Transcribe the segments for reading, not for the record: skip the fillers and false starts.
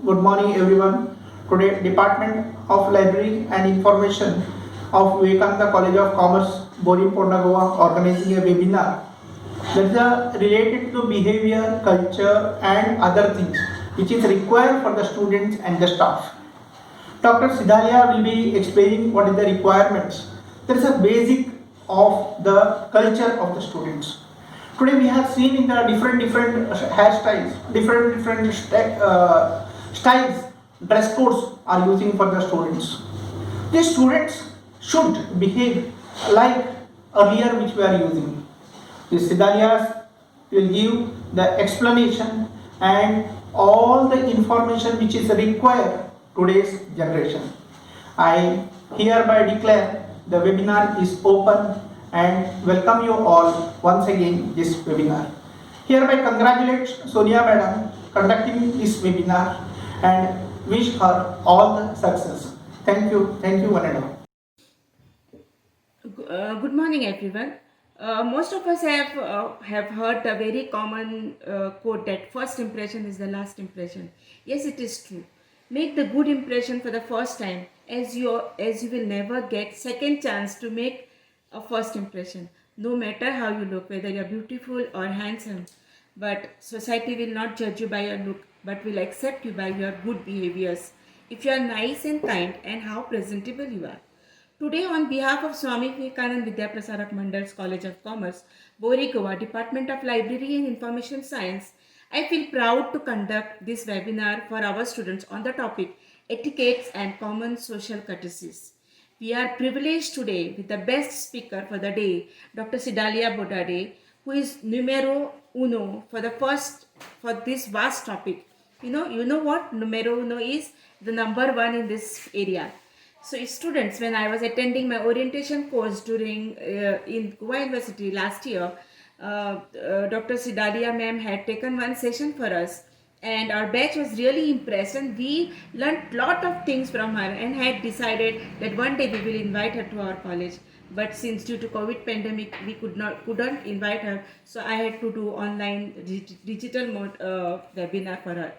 Good morning everyone. Today Department of Library and Information of Vivekananda College of Commerce, Borim, Goa organizing a webinar that is related to behavior, culture and other things which is required for the students and the staff. Dr. Cidalia will be explaining what is the requirements. There is a basic of the culture of the students. Today we have seen in the different hairstyles, different styles, dress codes are using for the students. The students should behave like earlier which we are using. The Sidalias will give the explanation and all the information which is required today's generation. I hereby declare the webinar is open and welcome you all once again this webinar. Hereby congratulate Sonia Madam conducting this webinar and wish her all the success. Thank you one and all. Good morning, everyone. Most of us have heard a very common quote that first impression is the last impression. Yes, it is true. Make the good impression for the first time, as you will never get second chance to make a first impression. No matter how you look, whether you are beautiful or handsome, but society will not judge you by your look, but will accept you by your good behaviors. If you are nice and kind, and how presentable you are. Today, on behalf of Swami Vivekanand Vidhya Prasarak Mandal's College of Commerce, Borim, Goa, Department of Library and Information Science, I feel proud to conduct this webinar for our students on the topic Etiquettes and Common Social Courtesies. We are privileged today with the best speaker for the day, Dr. Cidalia Bodade, who is numero uno for this vast topic. You know what numero uno is? The number one in this area. So students, when I was attending my orientation course during in Goa University last year, Dr. Cidalia ma'am had taken one session for us, and our batch was really impressed, and we learnt lot of things from her and had decided that one day we will invite her to our college. But since due to COVID pandemic we couldn't invite her, so I had to do online digital mode webinar for her.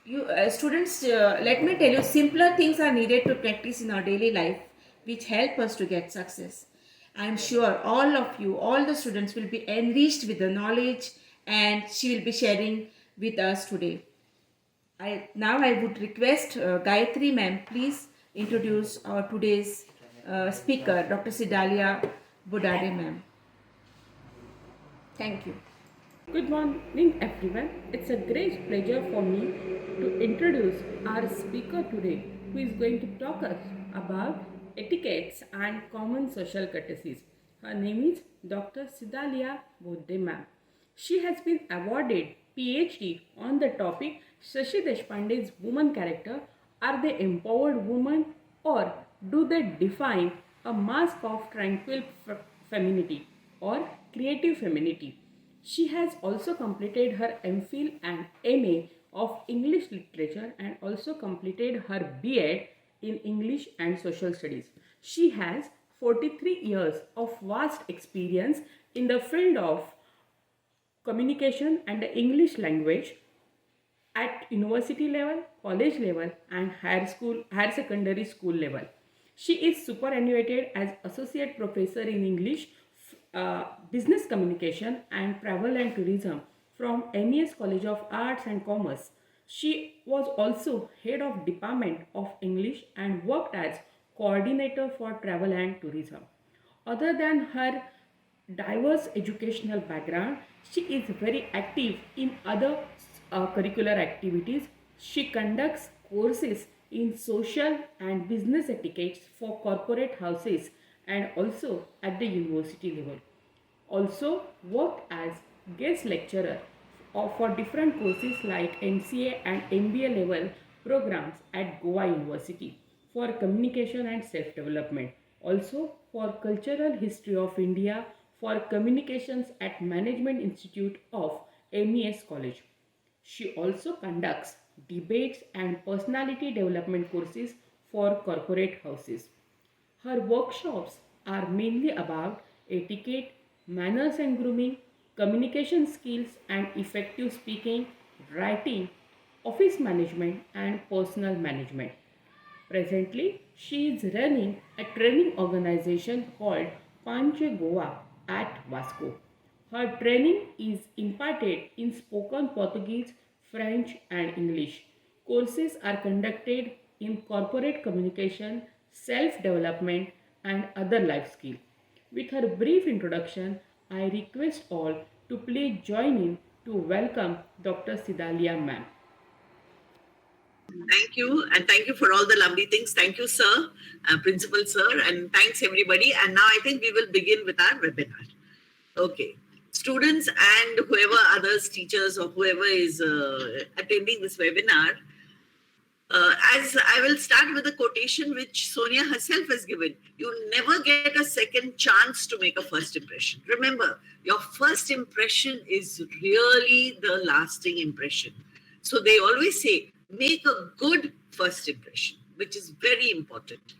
You students, let me tell you, simpler things are needed to practice in our daily life which help us to get success. I am sure all of you, all the students will be enriched with the knowledge and she will be sharing with us today. I would request Gayatri ma'am, please introduce our today's speaker, Dr. Cidalia Bodade ma'am. Thank you. Good morning, everyone. It's a great pleasure for me to introduce our speaker today, who is going to talk us about etiquettes and common social courtesies. Her name is Dr. Cidalia Bodade ma'am. She has been awarded PhD on the topic Shashi Deshpande's woman character. Are they empowered women, or do they define a mask of tranquil femininity or creative femininity? She has also completed her MPhil and MA of English Literature and also completed her B.Ed in English and Social Studies. She has 43 years of vast experience in the field of communication and the English language at university level, college level and higher secondary school level. She is superannuated as Associate Professor in English, Business Communication and Travel and Tourism from MES College of Arts and Commerce. She was also Head of Department of English and worked as Coordinator for Travel and Tourism. Other than her diverse educational background, she is very active in other curricular activities. She conducts courses in social and business etiquettes for corporate houses and also at the university level. Also worked as guest lecturer for different courses like MCA and MBA level programs at Goa University for communication and self-development. Also for cultural history of India for communications at Management Institute of MES College. She also conducts debates and personality development courses for corporate houses. Her workshops are mainly about etiquette, manners and grooming, communication skills and effective speaking, writing, office management, and personal management. Presently, she is running a training organization called Panche Goa at Vasco. Her training is imparted in spoken Portuguese, French, and English. Courses are conducted in corporate communication, self development, and other life skills. With her brief introduction, I request all to please join in to welcome Dr. Cidalia ma'am. Thank you, and thank you for all the lovely things. Thank you, sir, Principal Sir, and thanks everybody. And now I think we will begin with our webinar. Okay. Students and whoever others, teachers or whoever is attending this webinar, as I will start with a quotation which Sonia herself has given. You never get a second chance to make a first impression. Remember, your first impression is really the lasting impression. So they always say, make a good first impression, which is very important.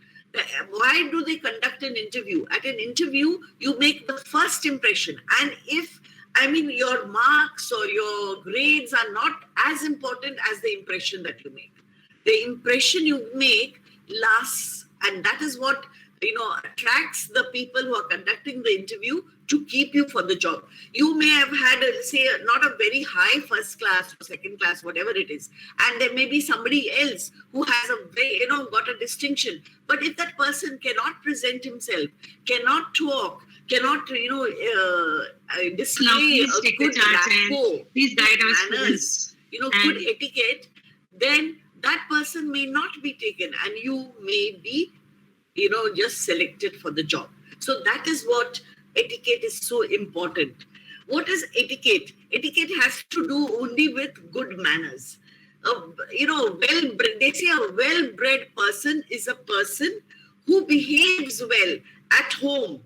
Why do they conduct an interview? At an interview, you make the first impression. And if, your marks or your grades are not as important as the impression that you make. The impression you make lasts, and that is what attracts the people who are conducting the interview to keep you for the job. You may have had, not a very high first class or second class, whatever it is, and there may be somebody else who has got a distinction. But if that person cannot present himself, cannot talk, cannot, display a good rapport, manners, good etiquette, then that person may not be taken, and you may be just selected for the job. So that is what etiquette is so important. What is etiquette? Etiquette has to do only with good manners. They say a well-bred person is a person who behaves well at home,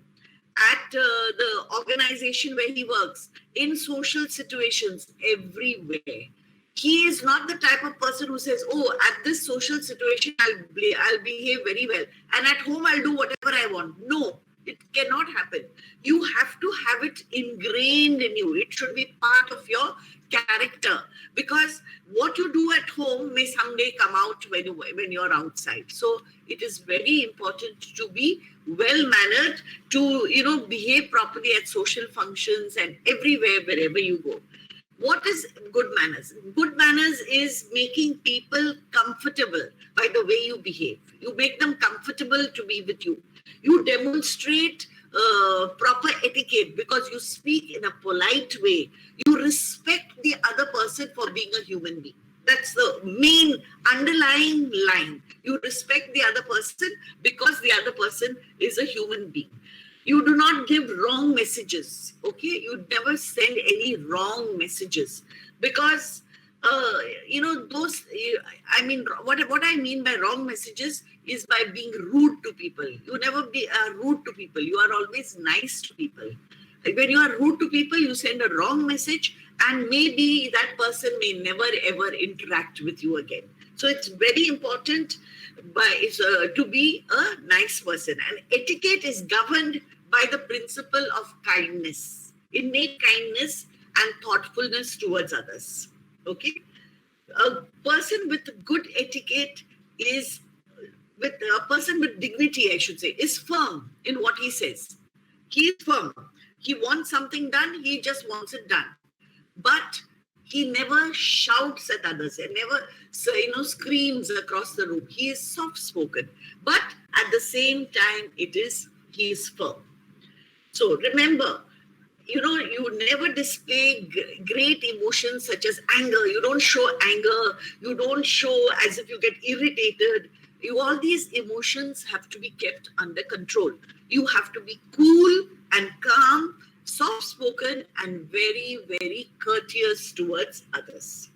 at the organization where he works, in social situations, everywhere. He is not the type of person who says, oh, at this social situation, I'll behave very well. And at home, I'll do whatever I want. No, it cannot happen. You have to have it ingrained in you. It should be part of your character. Because what you do at home may someday come out when you're outside. So it is very important to be well-mannered, to, behave properly at social functions and everywhere, wherever you go. What is good manners? Good manners is making people comfortable by the way you behave. You make them comfortable to be with you. You demonstrate proper etiquette because you speak in a polite way. You respect the other person for being a human being. That's the main underlying line. You respect the other person because the other person is a human being. You do not give wrong messages, okay? You never send any wrong messages because, what I mean by wrong messages is by being rude to people. You never be rude to people. You are always nice to people. When you are rude to people, you send a wrong message and maybe that person may never ever interact with you again. So it's very important to be a nice person. And etiquette is governed by the principle of kindness, innate kindness and thoughtfulness towards others. Okay? A person with good etiquette a person with dignity, I should say, is firm in what he says. He is firm. He wants something done, he just wants it done. But he never shouts at others and never, screams across the room. He is soft-spoken. But at the same time, he is firm. So remember, you never display great emotions such as anger. You don't show anger. You don't show as if you get irritated. All these emotions have to be kept under control. You have to be cool and calm, soft-spoken, and very, very courteous towards others.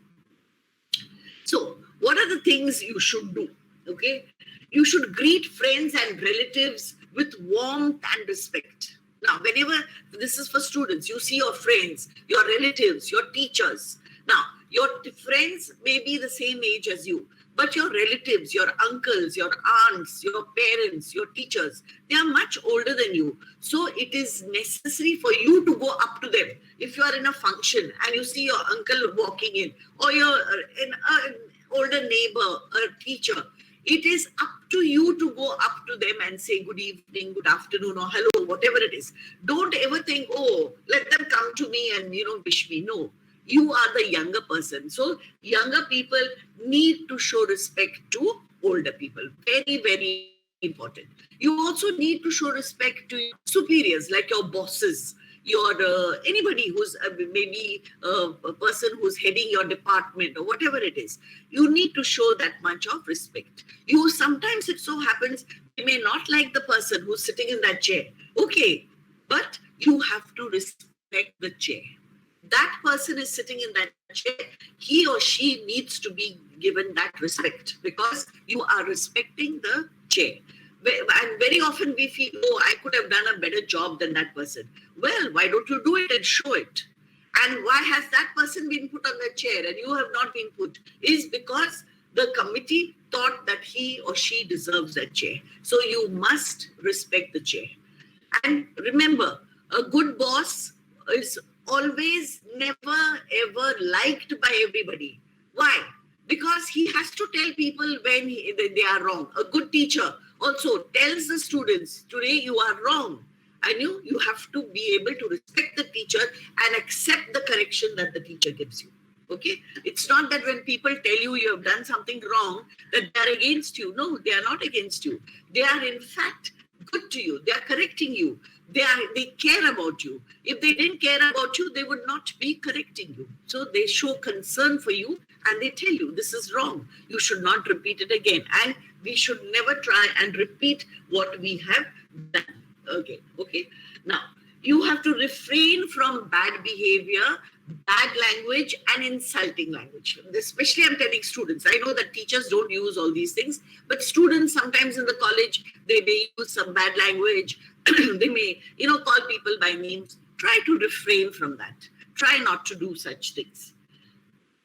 So, what are the things you should do? Okay, you should greet friends and relatives with warmth and respect. Now, whenever this is for students, you see your friends, your relatives, your teachers. Now, your friends may be the same age as you, But your relatives, your uncles, your aunts, your parents, your teachers, they are much older than you. So it is necessary for you to go up to them. If you are in a function and you see your uncle walking in, or your an older neighbor, a teacher, it is up to you to go up to them and say good evening, good afternoon, or hello, whatever it is. Don't ever think, oh, let them come to me and wish me. No, you are the younger person. So younger people need to show respect to older people. Very, very important. You also need to show respect to your superiors, like your bosses, your anybody who's maybe a person who's heading your department or whatever it is. You need to show that much of respect. You sometimes, it so happens, you may not like the person who's sitting in that chair. Okay, but you have to respect the chair. That person is sitting in that chair, he or she needs to be given that respect because you are respecting the chair. And very often we feel, oh, I could have done a better job than that person. Well, why don't you do it and show it? And why has that person been put on the chair and you have not been put? Is because the committee thought that he or she deserves that chair. So you must respect the chair. And remember, a good boss is always never ever liked by everybody. Why? Because he has to tell people when they are wrong. A good teacher also tells the students, today you are wrong. And you have to be able to respect the teacher and accept the correction that the teacher gives you. Okay? It's not that when people tell you you have done something wrong, that they are against you. No, they are not against you. They are in fact good to you. They are correcting you. They care about you. If they didn't care about you, they would not be correcting you. So they show concern for you and they tell you this is wrong. You should not repeat it again. And we should never try and repeat what we have done. Okay. Now, you have to refrain from bad behavior, bad language, and insulting language. Especially I'm telling students. I know that teachers don't use all these things, but students sometimes in the college, they may use some bad language. They may, call people by names. Try to refrain from that. Try not to do such things.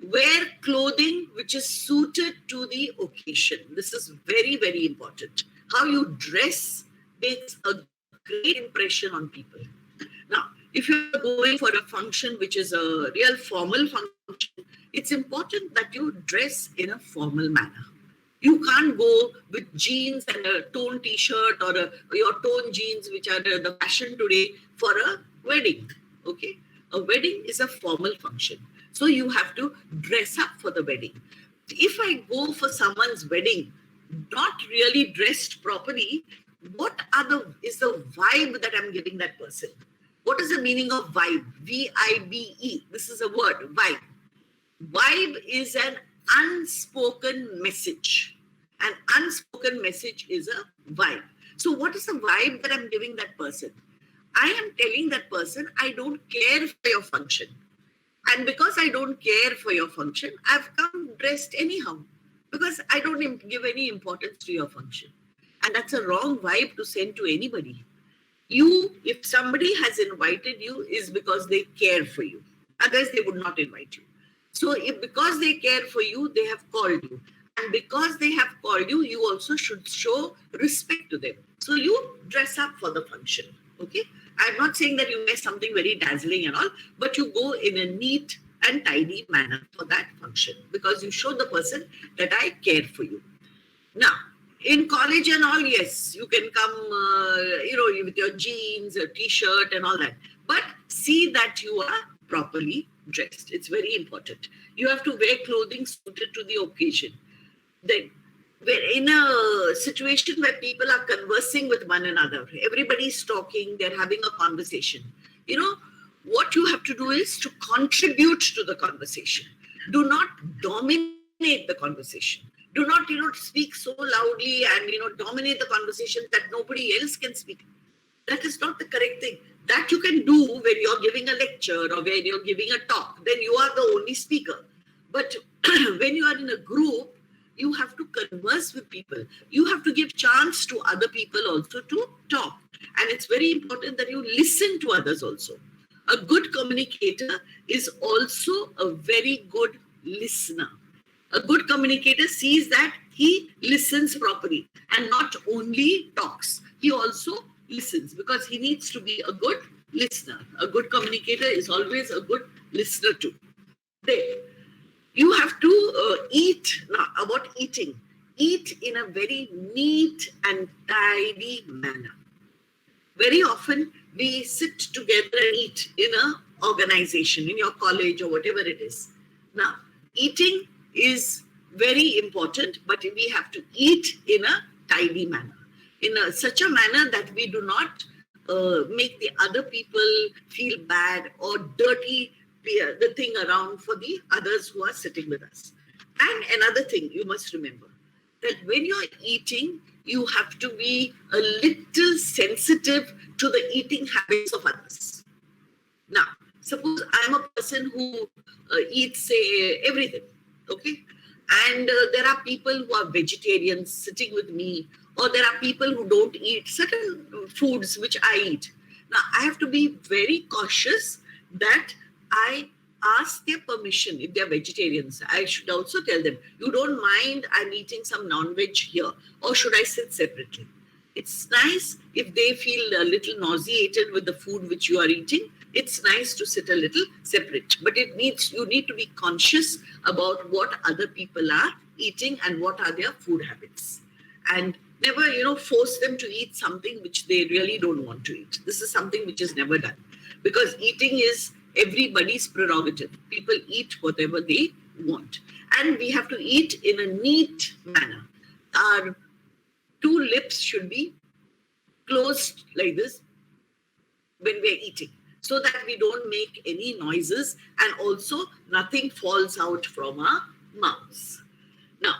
Wear clothing which is suited to the occasion. This is very, very important. How you dress makes a great impression on people. Now, if you're going for a function which is a real formal function, it's important that you dress in a formal manner. You can't go with jeans and a torn t-shirt or your torn jeans, which are the fashion today, for a wedding. Okay? A wedding is a formal function. So you have to dress up for the wedding. If I go for someone's wedding, not really dressed properly, what is the vibe that I'm giving that person? What is the meaning of vibe? V-I-B-E. This is a word, vibe. Vibe is an unspoken message. An unspoken message is a vibe. So what is the vibe that I'm giving that person? I am telling that person, I don't care for your function. And because I don't care for your function, I've come dressed anyhow. Because I don't give any importance to your function. And that's a wrong vibe to send to anybody. If somebody has invited you, is because they care for you. Otherwise, they would not invite you. So because they care for you, they have called you. And because they have called you, you also should show respect to them. So you dress up for the function. Okay? I'm not saying that you wear something very dazzling and all, but you go in a neat and tidy manner for that function because you show the person that I care for you. Now, in college and all, yes, you can come, with your jeans, a t-shirt and all that. But see that you are properly dressed. It's very important. You have to wear clothing suited to the occasion. Then, in a situation where people are conversing with one another, everybody's talking, they're having a conversation. What you have to do is to contribute to the conversation. Do not dominate the conversation. Do not, speak so loudly and, dominate the conversation that nobody else can speak. That is not the correct thing. That you can do when you're giving a lecture or when you're giving a talk. Then you are the only speaker. But when you are in a group, you have to converse with people. You have to give chance to other people also to talk. And it's very important that you listen to others also. A good communicator is also a very good listener. A good communicator sees that he listens properly and not only talks. He also listens because he needs to be a good listener. A good communicator is always a good listener too. Then you have to eat. Now, about eating, eat in a very neat and tidy manner. Very often we sit together and eat in an organization, in your college or whatever it is. Now, eating is very important, but we have to eat in a tidy manner, in such a manner that we do not make the other people feel bad or dirty the thing around for the others who are sitting with us. And another thing you must remember, that when you're eating, you have to be a little sensitive to the eating habits of others. Now, suppose I'm a person who eats, say, everything, okay? And there are people who are vegetarians sitting with me, or there are people who don't eat certain foods which I eat. Now, I have to be very cautious that I ask their permission. If they're vegetarians, I should also tell them, you don't mind I'm eating some non-veg here, or should I sit separately? It's nice if they feel a little nauseated with the food which you are eating. It's nice to sit a little separate, but you need to be conscious about what other people are eating and what are their food habits, and never force them to eat something which they really don't want to eat. This is something which is never done, because eating is everybody's prerogative. People eat whatever they want, and we have to eat in a neat manner. Our two lips should be closed like this when we're eating, so that we don't make any noises, and also nothing falls out from our mouths. Now,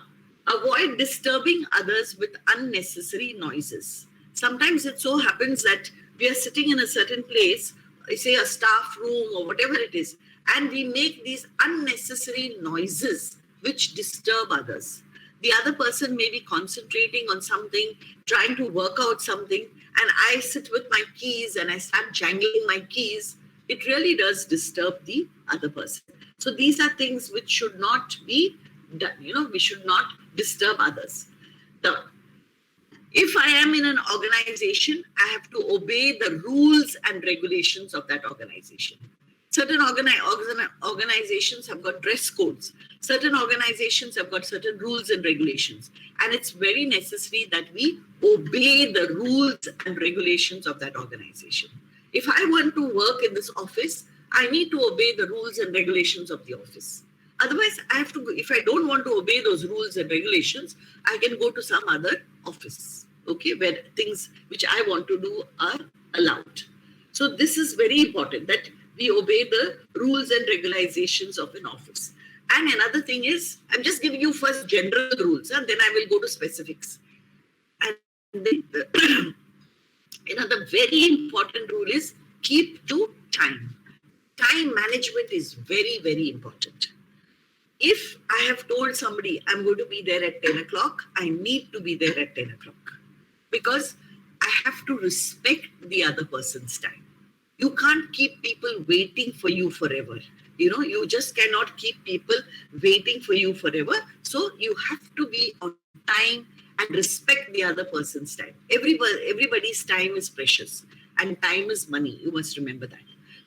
avoid disturbing others with unnecessary noises. Sometimes it so happens that we are sitting in a certain place, say a staff room or whatever it is, and we make these unnecessary noises which disturb others. The other person may be concentrating on something, trying to work out something, and I sit with my keys and I start jangling my keys. It really does disturb the other person. So these are things which should not be done. We should not disturb others. Now, if I am in an organization, I have to obey the rules and regulations of that organization. Certain organizations have got dress codes. Certain organizations have got certain rules and regulations. And it's very necessary that we obey the rules and regulations of that organization. If I want to work in this office, I need to obey the rules and regulations of the office. Otherwise, I have to, if I don't want to obey those rules and regulations, I can go to some other office, okay, where things which I want to do are allowed. So this is very important, that we obey the rules and regulations of an office. And another thing is, I'm just giving you first general rules, and then I will go to specifics. And then another very important rule is keep to time. Time management is very, very important. If I have told somebody I'm going to be there at 10 o'clock, I need to be there at 10 o'clock, because I have to respect the other person's time. You can't keep people waiting for you forever. You just cannot keep people waiting for you forever. So you have to be on time and respect the other person's time. Everybody's time is precious, and time is money. You must remember that.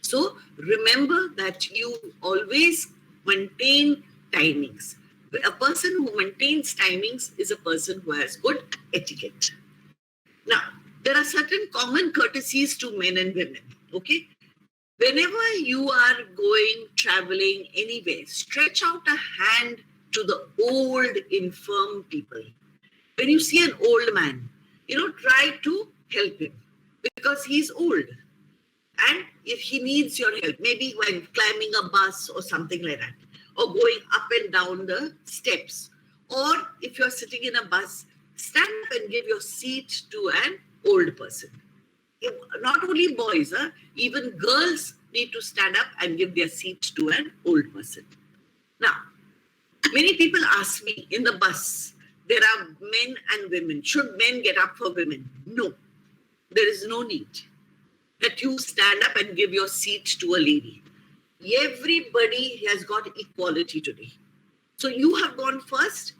So remember that you always maintain timings. A person who maintains timings is a person who has good etiquette. Now, there are certain common courtesies to men and women, okay? Whenever you are going, traveling, anywhere, stretch out a hand to the old, infirm people. When you see an old man, try to help him, because he's old. And if he needs your help, maybe when climbing a bus or something like that, or going up and down the steps, or if you're sitting in a bus, stand up and give your seat to an old person. Not only boys, even girls need to stand up and give their seat to an old person. Now, many people ask me in the bus, there are men and women. Should men get up for women? No, there is no need that you stand up and give your seat to a lady. Everybody has got equality today. So you have gone first,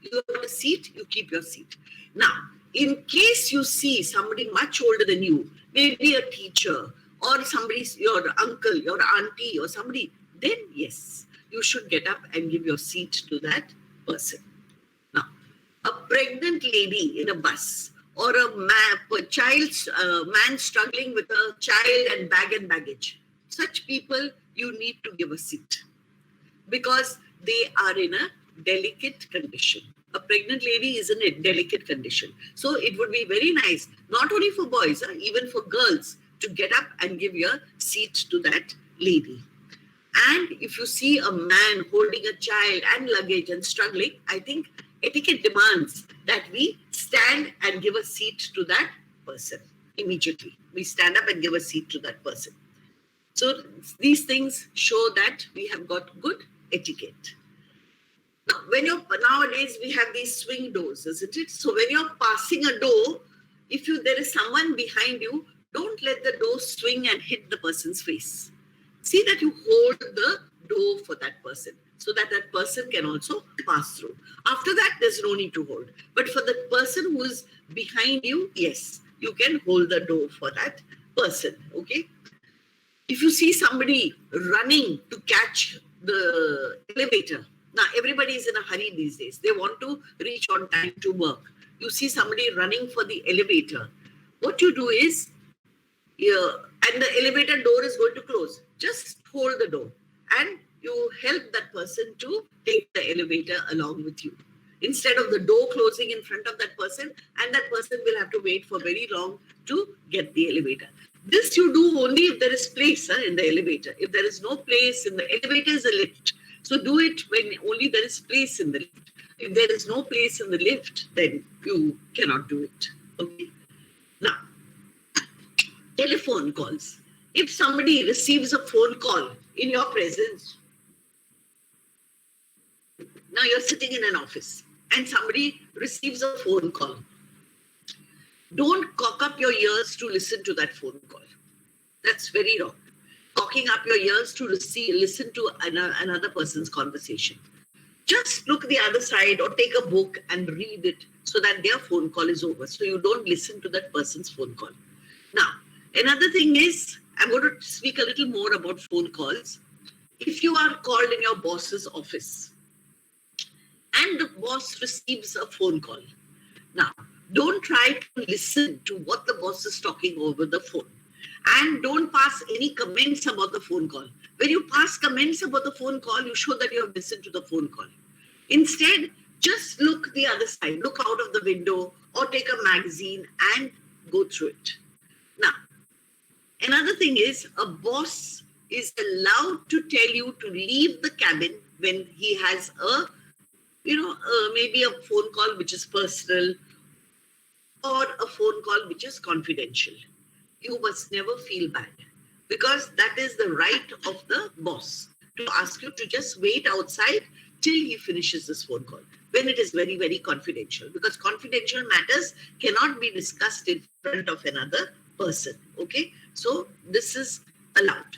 you have a seat, you keep your seat. Now, in case you see somebody much older than you, maybe a teacher or somebody's your uncle, your auntie or somebody, then yes, you should get up and give your seat to that person. Now, a pregnant lady in a bus or a man struggling with a child and bag and baggage, such people you need to give a seat because they are in a delicate condition. A pregnant lady is in a delicate condition. So it would be very nice, not only for boys, even for girls, to get up and give your seat to that lady. And if you see a man holding a child and luggage and struggling, I think etiquette demands that we stand and give a seat to that person immediately. We stand up and give a seat to that person. So these things show that we have got good etiquette. Now, nowadays we have these swing doors, isn't it? So when you're passing a door, if there is someone behind you, don't let the door swing and hit the person's face. See that you hold the door for that person so that that person can also pass through. After that, there's no need to hold. But for the person who is behind you, yes, you can hold the door for that person, okay? If you see somebody running to catch the elevator, now everybody is in a hurry these days. They want to reach on time to work. You see somebody running for the elevator. What you do is, and the elevator door is going to close. Just hold the door and you help that person to take the elevator along with you. Instead of the door closing in front of that person, and that person will have to wait for very long to get the elevator. This you do only if there is place in the elevator. If there is no place in the elevator, is a lift. So do it when only there is place in the lift. If there is no place in the lift, then you cannot do it. Okay. Now, telephone calls. If somebody receives a phone call in your presence, now you're sitting in an office and somebody receives a phone call. Don't cock up your ears to listen to that phone call. That's very wrong. Cocking up your ears to listen to another person's conversation. Just look the other side or take a book and read it so that their phone call is over. So you don't listen to that person's phone call. Now, another thing is, I'm going to speak a little more about phone calls. If you are called in your boss's office and the boss receives a phone call, now, don't try to listen to what the boss is talking over the phone. And don't pass any comments about the phone call. When you pass comments about the phone call, you show that you have listened to the phone call. Instead, just look the other side, look out of the window or take a magazine and go through it. Now, another thing is a boss is allowed to tell you to leave the cabin when he has maybe a phone call which is personal or a phone call which is confidential. You must never feel bad because that is the right of the boss to ask you to just wait outside till he finishes this phone call when it is very, very confidential, because confidential matters cannot be discussed in front of another person. Okay, so this is allowed.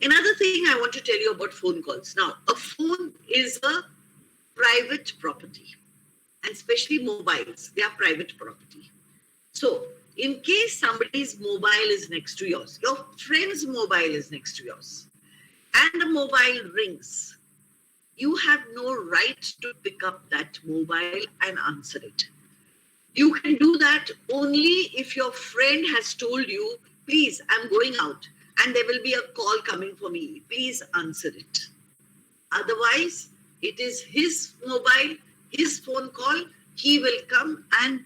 Another thing I want to tell you about phone calls. Now, a phone is a private property, and especially mobiles, they are private property. So in case somebody's mobile is next to yours, your friend's mobile is next to yours, and the mobile rings, you have no right to pick up that mobile and answer it. You can do that only if your friend has told you, please, I'm going out and there will be a call coming for me. Please answer it. Otherwise, it is his mobile, his phone call. He will come and,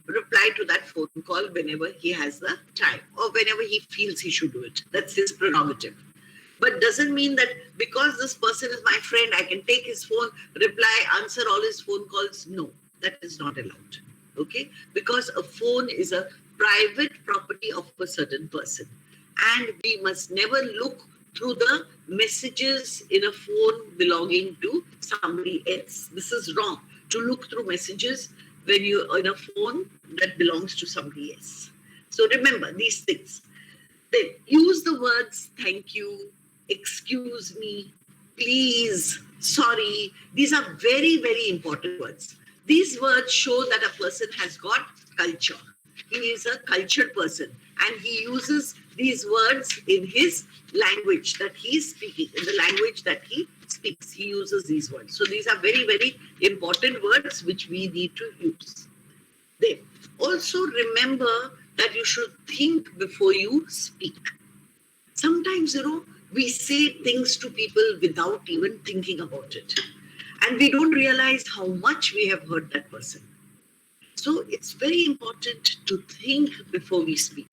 reply to that phone call whenever he has the time or whenever he feels he should do it. That's his prerogative. But doesn't mean that because this person is my friend, I can take his phone, reply, answer all his phone calls. No, that is not allowed. Okay? Because a phone is a private property of a certain person. And we must never look through the messages in a phone belonging to somebody else. This is wrong, to look through messages when you're in a phone that belongs to somebody else. So remember these things. Then use the words thank you, excuse me, please, sorry. These are very, very important words. These words show that a person has got culture. He is a cultured person and he uses these words in his language that he is speaking, in the language that he speaks. He uses these words. So these are very, very important words which we need to use. Then also remember that you should think before you speak. Sometimes, we say things to people without even thinking about it. And we don't realize how much we have hurt that person. So it's very important to think before we speak.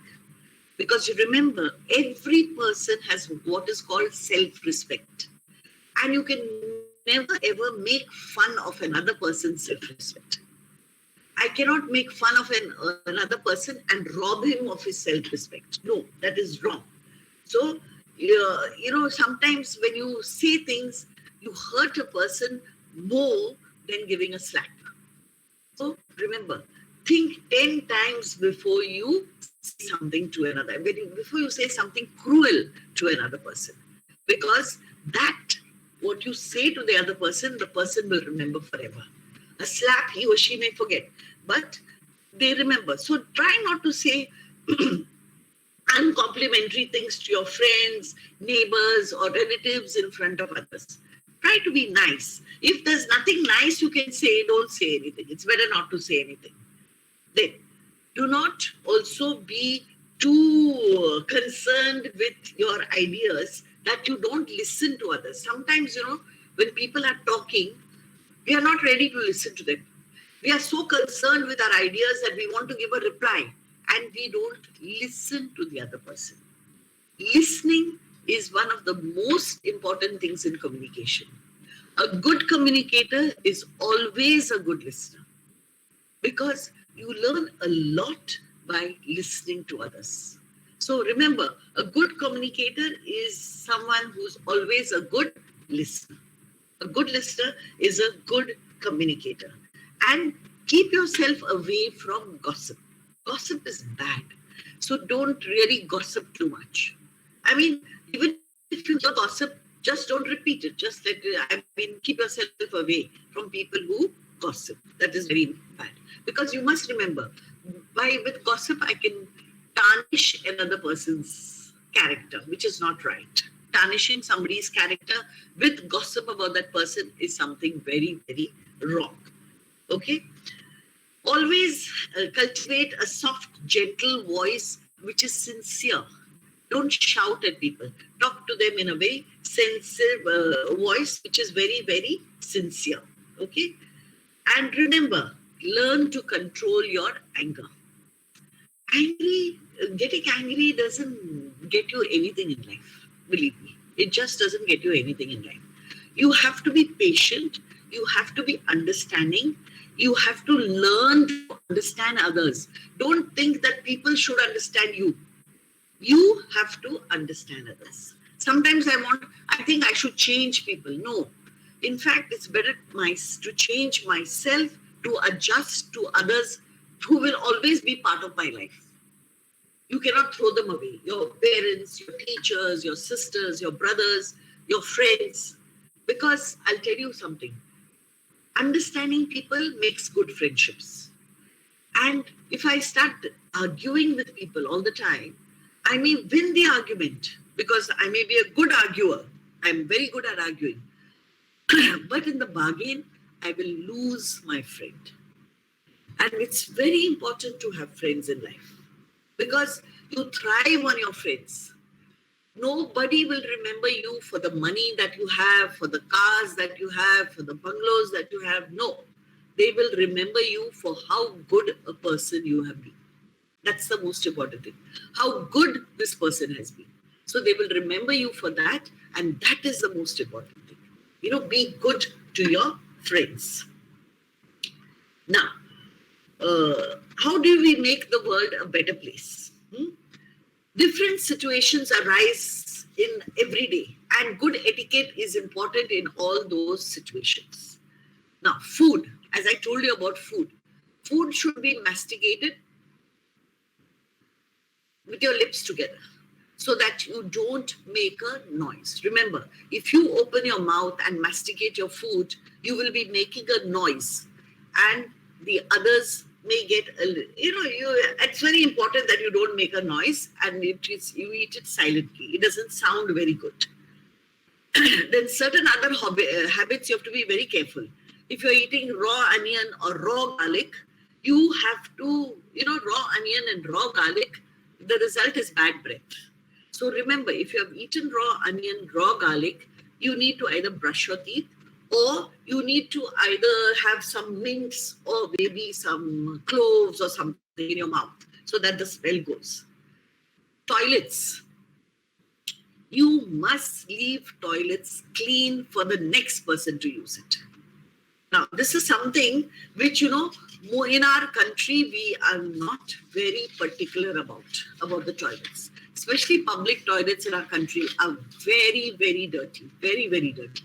Because you remember, every person has what is called self-respect. And you can never ever make fun of another person's self-respect. I cannot make fun of another person and rob him of his self-respect. No, that is wrong. So, sometimes when you say things, you hurt a person more than giving a slap. So remember, think 10 times before you say something to another, before you say something cruel to another person. Because that, what you say to the other person, the person will remember forever. A slap he or she may forget, but they remember. So try not to say uncomplimentary things to your friends, neighbors, or relatives in front of others. Try to be nice. If there's nothing nice you can say, don't say anything. It's better not to say anything. Then, do not also be too concerned with your ideas that you don't listen to others. Sometimes, when people are talking, we are not ready to listen to them. We are so concerned with our ideas that we want to give a reply and we don't listen to the other person. Listening is one of the most important things in communication. A good communicator is always a good listener because you learn a lot by listening to others. So remember, a good communicator is someone who's always a good listener. A good listener is a good communicator. And keep yourself away from gossip. Gossip is bad. So don't really gossip too much. I mean, even if you hear gossip, just don't repeat it. Just keep yourself away from people who gossip. That is very bad. Because you must remember, with gossip, I can tarnish another person's character, which is not right. Tarnishing somebody's character with gossip about that person is something very, very wrong. Okay? Always cultivate a soft, gentle voice which is sincere. Don't shout at people. Talk to them in a very sensitive voice which is very, very sincere. Okay? And remember, learn to control your anger. Getting angry doesn't get you anything in life. Believe me. It just doesn't get you anything in life. You have to be patient. You have to be understanding. You have to learn to understand others. Don't think that people should understand you. You have to understand others. Sometimes I think I should change people. No. In fact, it's better to change myself to adjust to others who will always be part of my life. You cannot throw them away. Your parents, your teachers, your sisters, your brothers, your friends. Because I'll tell you something. Understanding people makes good friendships. And if I start arguing with people all the time, I may win the argument because I may be a good arguer. I'm very good at arguing. But in the bargain, I will lose my friend. And it's very important to have friends in life because you thrive on your friends. Nobody will remember you for the money that you have, for the cars that you have, for the bungalows that you have. No, they will remember you for how good a person you have been. That's the most important thing. How good this person has been. So they will remember you for that. And that is the most important thing. Be good to your friends. Now, how do we make the world a better place? Different situations arise in every day. And good etiquette is important in all those situations. Now, food. As I told you about food. Food should be masticated with your lips together. so that you don't make a noise. Remember, if you open your mouth and masticate your food, you will be making a noise, and the others may get it's very important that you don't make a noise, and you eat it silently. It doesn't sound very good. Then certain other habits you have to be very careful. If you're eating raw onion or raw garlic, you have to, raw onion and raw garlic, the result is bad breath. So remember, if you have eaten raw onion, raw garlic, you need to either brush your teeth, or you need to either have some mints or maybe some cloves or something in your mouth so that the smell goes. Toilets. You must leave toilets clean for the next person to use it. Now, this is something which, in our country, we are not very particular about the toilets. Especially public toilets in our country are very, very dirty, very, very dirty.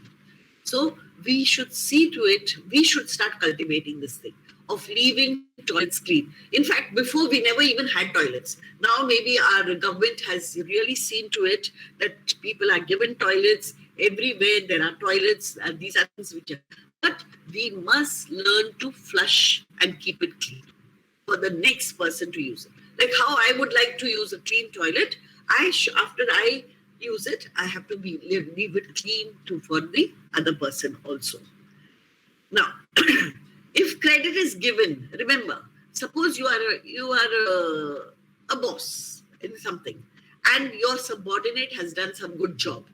So we should see to it, we should start cultivating this thing of leaving toilets clean. In fact, before we never even had toilets. Now maybe our government has really seen to it that people are given toilets everywhere. There are toilets, and these are things which are. But we must learn to flush and keep it clean for the next person to use it. Like how I would like to use a clean toilet, after I use it, I have to leave it clean for the other person also. Now, if credit is given, remember, suppose you are a boss in something, and your subordinate has done some good job.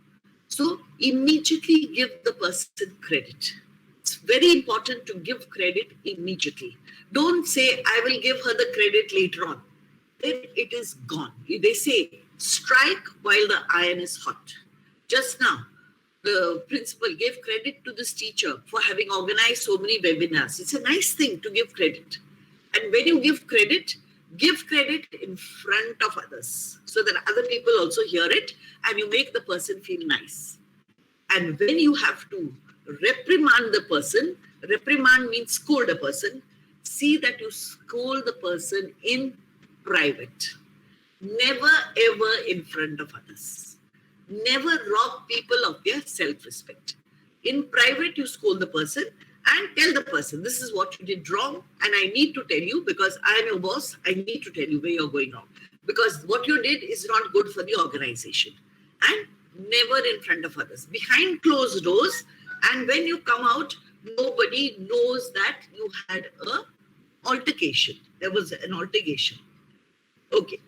So immediately give the person credit. It's very important to give credit immediately. Don't say, I will give her the credit later on. Then it is gone. They say, strike while the iron is hot. Just now, the principal gave credit to this teacher for having organized so many webinars. It's a nice thing to give credit. And when you give credit in front of others so that other people also hear it and you make the person feel nice. And when you have to reprimand the person, reprimand means scold a person, see that you scold the person in private. Never ever in front of others. Never rob people of their self-respect. In private, you scold the person and tell the person, this is what you did wrong, and I need to tell you because I am your boss, I need to tell you where you're going wrong. Because what you did is not good for the organization. And never in front of others. Behind closed doors, and when you come out, nobody knows that you had an altercation. There was an altercation. Okay.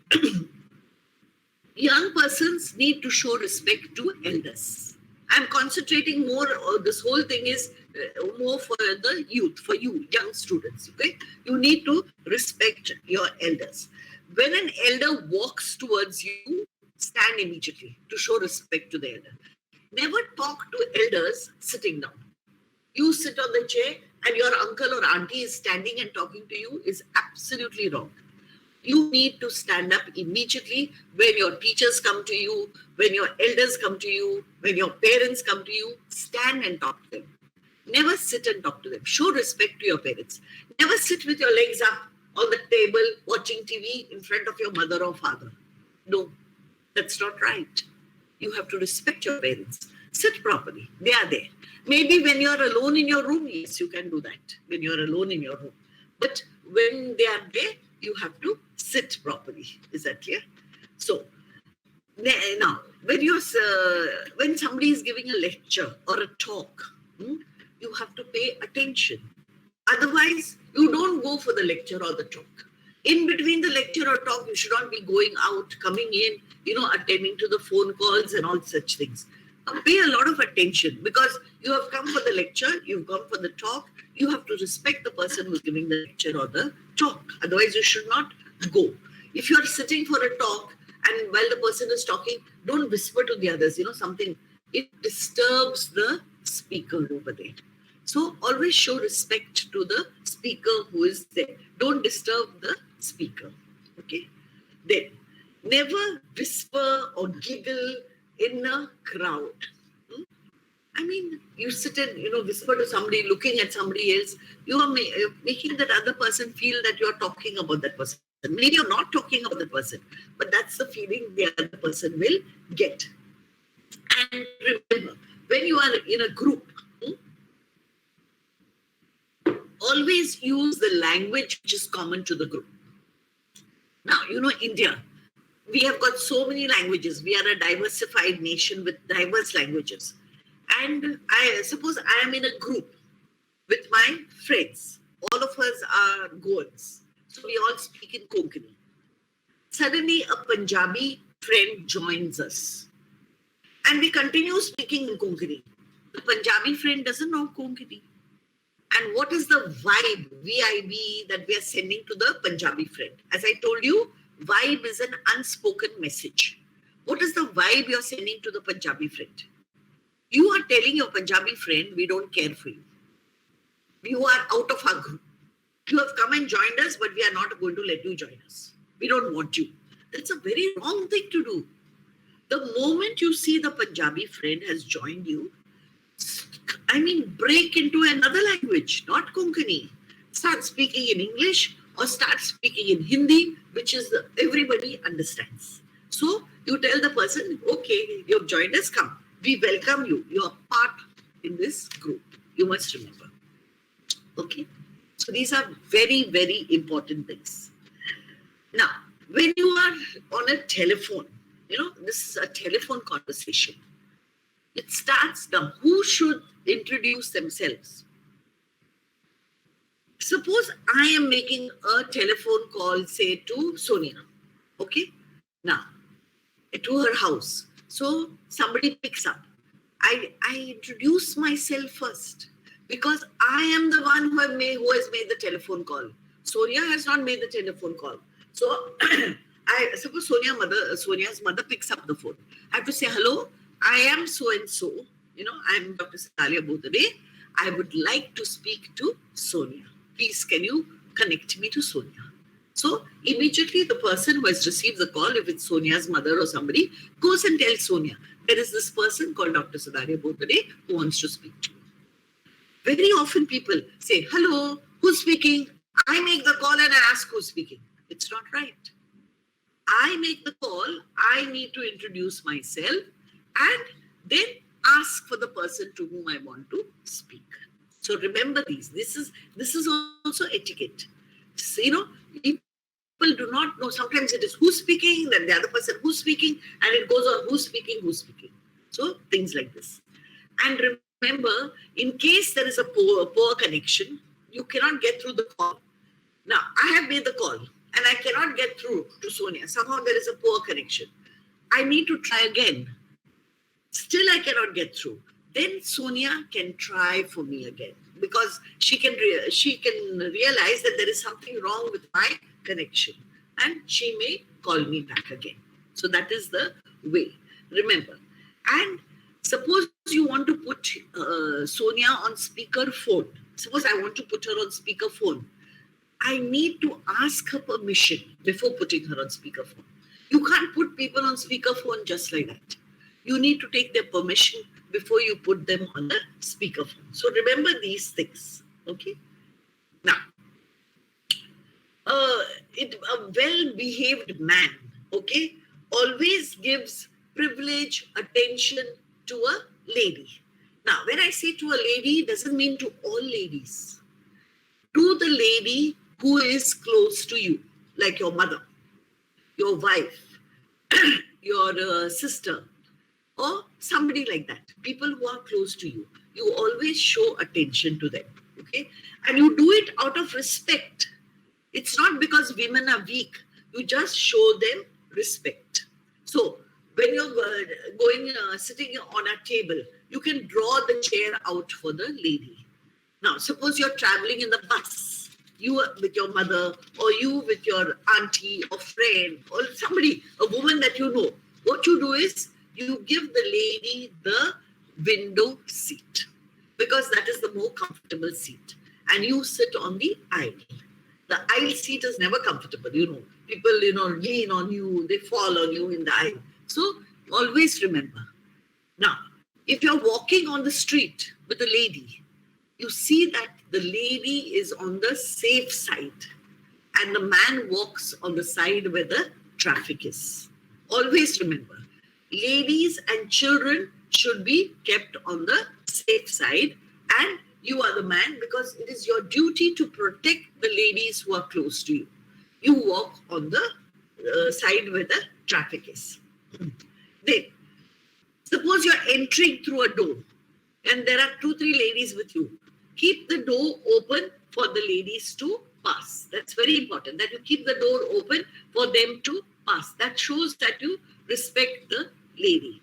Young persons need to show respect to elders. I'm concentrating more, this whole thing is more for the youth, for you, young students, okay? You need to respect your elders. When an elder walks towards you, stand immediately to show respect to the elder. Never talk to elders sitting down. You sit on the chair and your uncle or auntie is standing and talking to you is absolutely wrong. You need to stand up immediately when your teachers come to you, when your elders come to you, when your parents come to you, stand and talk to them. Never sit and talk to them. Show respect to your parents. Never sit with your legs up on the table watching TV in front of your mother or father. No, that's not right. You have to respect your parents. Sit properly. They are there. Maybe when you're alone in your room, yes, you can do that. When you're alone in your room. But when they are there, you have to sit properly. Is that clear? So, now, when somebody is giving a lecture or a talk, you have to pay attention. Otherwise, you don't go for the lecture or the talk. In between the lecture or talk, you should not be going out, coming in, attending to the phone calls and all such things. Pay a lot of attention because you have come for the lecture, you've come for the talk, you have to respect the person who's giving the lecture or the talk. Otherwise, you should not go. If you're sitting for a talk and while the person is talking, don't whisper to the others, something. It disturbs the speaker over there. So always show respect to the speaker who is there. Don't disturb the speaker. Okay? Then, never whisper or giggle in a crowd. I mean, you sit and, whisper to somebody, looking at somebody else. You are making that other person feel that you are talking about that person. Maybe you're not talking about the person, but that's the feeling the other person will get. And remember, when you are in a group, always use the language which is common to the group. Now, India, we have got so many languages. We are a diversified nation with diverse languages. And I suppose I am in a group with my friends. All of us are Goans. So we all speak in Konkani. Suddenly, a Punjabi friend joins us. And we continue speaking in Konkani. The Punjabi friend doesn't know Konkani. And what is the vibe, VIB, that we are sending to the Punjabi friend? As I told you, vibe is an unspoken message. What is the vibe you're sending to the Punjabi friend? You are telling your Punjabi friend, we don't care for you. You are out of our group. You have come and joined us, but we are not going to let you join us. We don't want you. That's a very wrong thing to do. The moment you see the Punjabi friend has joined you, break into another language, not Konkani. Start speaking in English or start speaking in Hindi, which is everybody understands. So you tell the person, okay, you've joined us, come. We welcome you. You are part in this group. You must remember. Okay? So these are very, very important things. Now, when you are on a telephone, this is a telephone conversation. It starts now. Who should introduce themselves? Suppose I am making a telephone call, say, to Sonia. Okay? Now, to her house. So somebody picks up. I introduce myself first because I am the one who has made the telephone call. Sonia has not made the telephone call. So I suppose Sonia's mother picks up the phone. I have to say, hello, I am so-and-so. I am Dr. Cidalia Bodade. I would like to speak to Sonia. Please, can you connect me to Sonia? So immediately the person who has received the call, if it's Sonia's mother or somebody, goes and tells Sonia, there is this person called Dr. Cidalia Bodade who wants to speak to you. Very often people say, hello, who's speaking? I make the call and I ask who's speaking. It's not right. I make the call, I need to introduce myself and then ask for the person to whom I want to speak. So remember these. This is also etiquette. So, people do not know. Sometimes it is who's speaking, then the other person who's speaking, and it goes on who's speaking. So things like this. And remember, in case there is a poor connection, you cannot get through the call. Now, I have made the call and I cannot get through to Sonia. Somehow there is a poor connection. I need to try again. Still, I cannot get through. Then Sonia can try for me again because she can realize that there is something wrong with my connection and she may call me back again. So that is the way. Remember. And suppose you want to put Sonia on speaker phone. Suppose I want to put her on speaker phone. I need to ask her permission before putting her on speaker phone. You can't put people on speaker phone just like that. You need to take their permission before you put them on the speakerphone. So remember these things, okay? Now, a well-behaved man, okay, always gives privilege, attention to a lady. Now, when I say to a lady, it doesn't mean to all ladies. To the lady who is close to you, like your mother, your wife, your sister, or somebody like that, people who are close to you, you always show attention to them, okay? And you do it out of respect. It's not because women are weak. You just show them respect. So when you're sitting on a table, you can draw the chair out for the lady. Now, suppose you're traveling in the bus, you with your mother, or you with your auntie or friend, or somebody, a woman that you know. What you do is, you give the lady the window seat because that is the more comfortable seat. And you sit on the aisle. The aisle seat is never comfortable, People, lean on you, they fall on you in the aisle. So always remember. Now, if you're walking on the street with a lady, you see that the lady is on the safe side and the man walks on the side where the traffic is. Always remember, ladies and children should be kept on the safe side, and you are the man because it is your duty to protect the ladies who are close to you. You walk on the side where the traffic is. Then, suppose you are entering through a door and there are 2-3 ladies with you. Keep the door open for the ladies to pass. That's very important, that you keep the door open for them to pass. That shows that you respect the lady.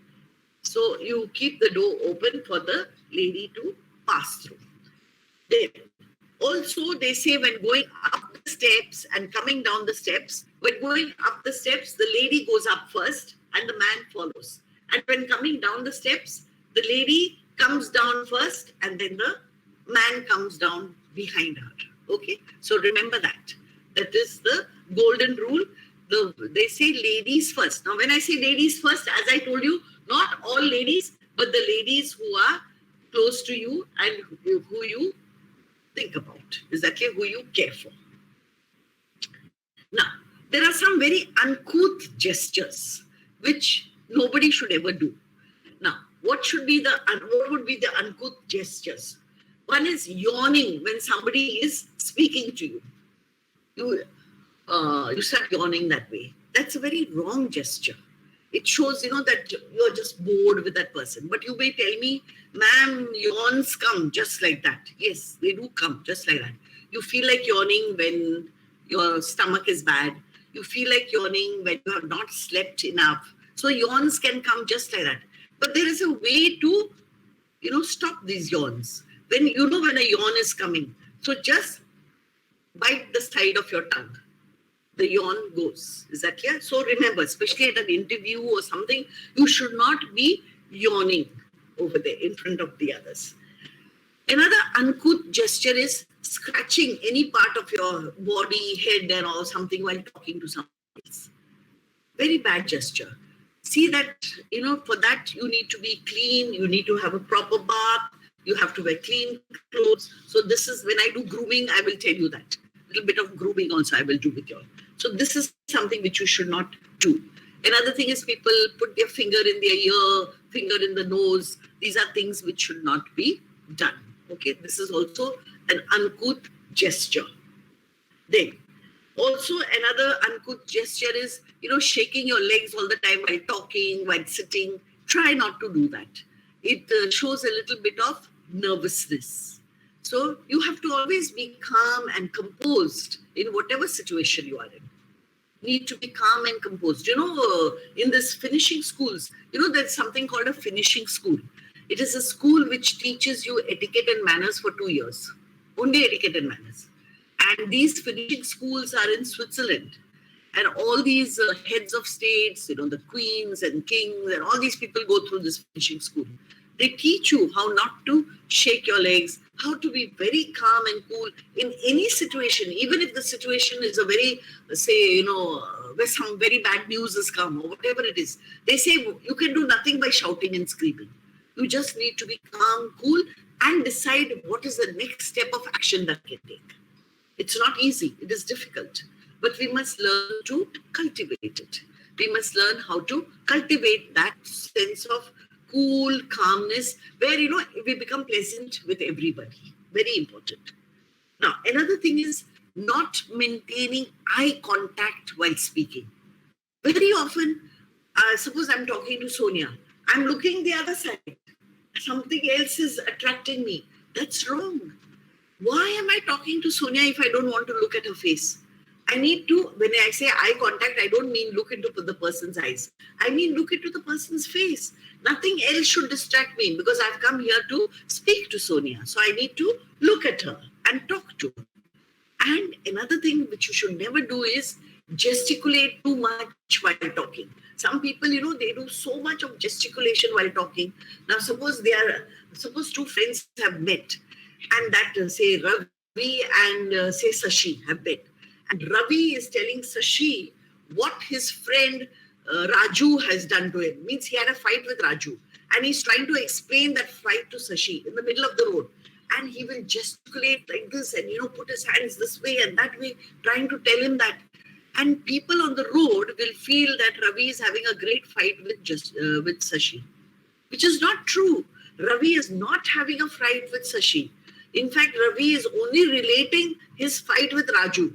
So you keep the door open for the lady to pass through. Then also they say when going up the steps and coming down the steps, when going up the steps, the lady goes up first and the man follows. And when coming down the steps, the lady comes down first and then the man comes down behind her. Okay, so remember that. That is the golden rule. They say ladies first. Now, when I say ladies first, as I told you, not all ladies, but the ladies who are close to you and who you think about. Is that clear? Who you care for. Now, there are some very uncouth gestures which nobody should ever do. Now, what would be the uncouth gestures? One is yawning when somebody is speaking to you. You start yawning that way. That's a very wrong gesture. It shows, that you're just bored with that person. But you may tell me, ma'am, yawns come just like that. Yes, they do come just like that. You feel like yawning when your stomach is bad. You feel like yawning when you have not slept enough. So yawns can come just like that. But there is a way to, stop these yawns. When when a yawn is coming. So just bite the side of your tongue. The yawn goes. Is that clear? So remember, especially at an interview or something, you should not be yawning over there in front of the others. Another uncouth gesture is scratching any part of your body, head or something while talking to someone else. Very bad gesture. See that, for that you need to be clean, you need to have a proper bath, you have to wear clean clothes. So this is, when I do grooming, I will tell you that. A little bit of grooming also I will do with you all. So this is something which you should not do. Another thing is people put their finger in their ear, finger in the nose. These are things which should not be done. Okay, this is also an uncouth gesture. Then, also another uncouth gesture is, shaking your legs all the time while talking, while sitting. Try not to do that. It shows a little bit of nervousness. So you have to always be calm and composed in whatever situation you are in. Need to be calm and composed. In this finishing schools, there's something called a finishing school. It is a school which teaches you etiquette and manners for 2 years. Only etiquette and manners. And these finishing schools are in Switzerland. And all these heads of states, the queens and kings and all these people go through this finishing school. They teach you how not to shake your legs, how to be very calm and cool in any situation, even if the situation is a very, where some very bad news has come or whatever it is. They say you can do nothing by shouting and screaming. You just need to be calm, cool, and decide what is the next step of action that can take. It's not easy. It is difficult. But we must learn to cultivate it. We must learn how to cultivate that sense of cool, calmness, where, we become pleasant with everybody. Very important. Now, another thing is not maintaining eye contact while speaking. Very often, suppose I'm talking to Sonia. I'm looking the other side. Something else is attracting me. That's wrong. Why am I talking to Sonia if I don't want to look at her face? I need to, when I say eye contact, I don't mean look into the person's eyes. I mean look into the person's face. Nothing else should distract me because I've come here to speak to Sonia. So I need to look at her and talk to her. And another thing which you should never do is gesticulate too much while talking. Some people, they do so much of gesticulation while talking. Now, suppose two friends have met and that say Ravi and say Sashi have met. And Ravi is telling Sashi what his friend Raju has done to him. Means he had a fight with Raju. And he's trying to explain that fight to Sashi in the middle of the road. and he will gesticulate like this and, put his hands this way and that way, trying to tell him that. And people on the road will feel that Ravi is having a great fight with Sashi, which is not true. Ravi is not having a fight with Sashi. In fact, Ravi is only relating his fight with Raju.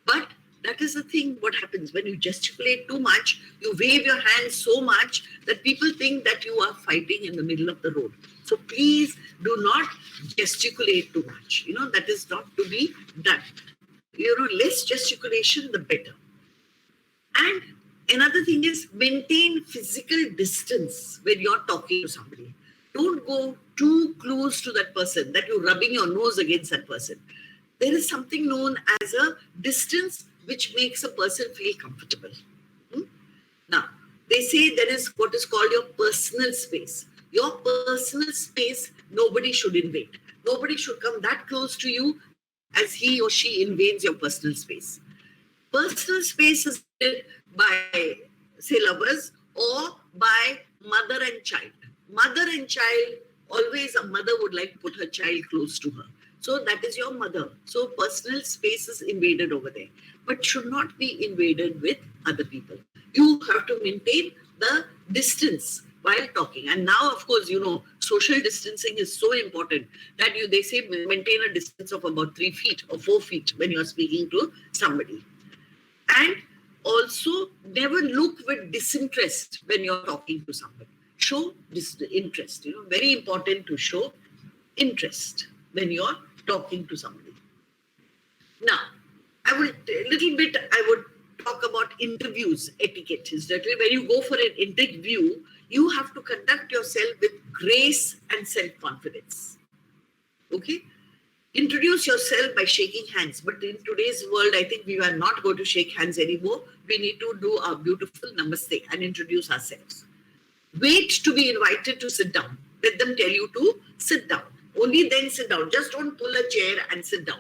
But that is the thing, what happens when you gesticulate too much, you wave your hands so much that people think that you are fighting in the middle of the road. So please do not gesticulate too much. That is not to be done. Less gesticulation, the better. And another thing is maintain physical distance when you're talking to somebody. Don't go too close to that person that you're rubbing your nose against that person. There is something known as a distance which makes a person feel comfortable. Now, they say there is what is called your personal space. Your personal space, nobody should invade. Nobody should come that close to you as he or she invades your personal space. Personal space is built by, say, lovers or by mother and child. Mother and child, always a mother would like to put her child close to her. So that is your mother. So personal space is invaded over there, but should not be invaded with other people. You have to maintain the distance while talking. And now, of course, social distancing is so important that they say maintain a distance of about 3 feet or 4 feet when you're speaking to somebody. And also never look with disinterest when you're talking to somebody. Show interest. Very important to show interest when you're talking to somebody. Now, I would talk about interviews etiquette. Is that when you go for an interview, you have to conduct yourself with grace and self-confidence. Okay? Introduce yourself by shaking hands. But in today's world, I think we are not going to shake hands anymore. We need to do our beautiful namaste and introduce ourselves. Wait to be invited to sit down. Let them tell you to sit down. Only then sit down. Just don't pull a chair and sit down.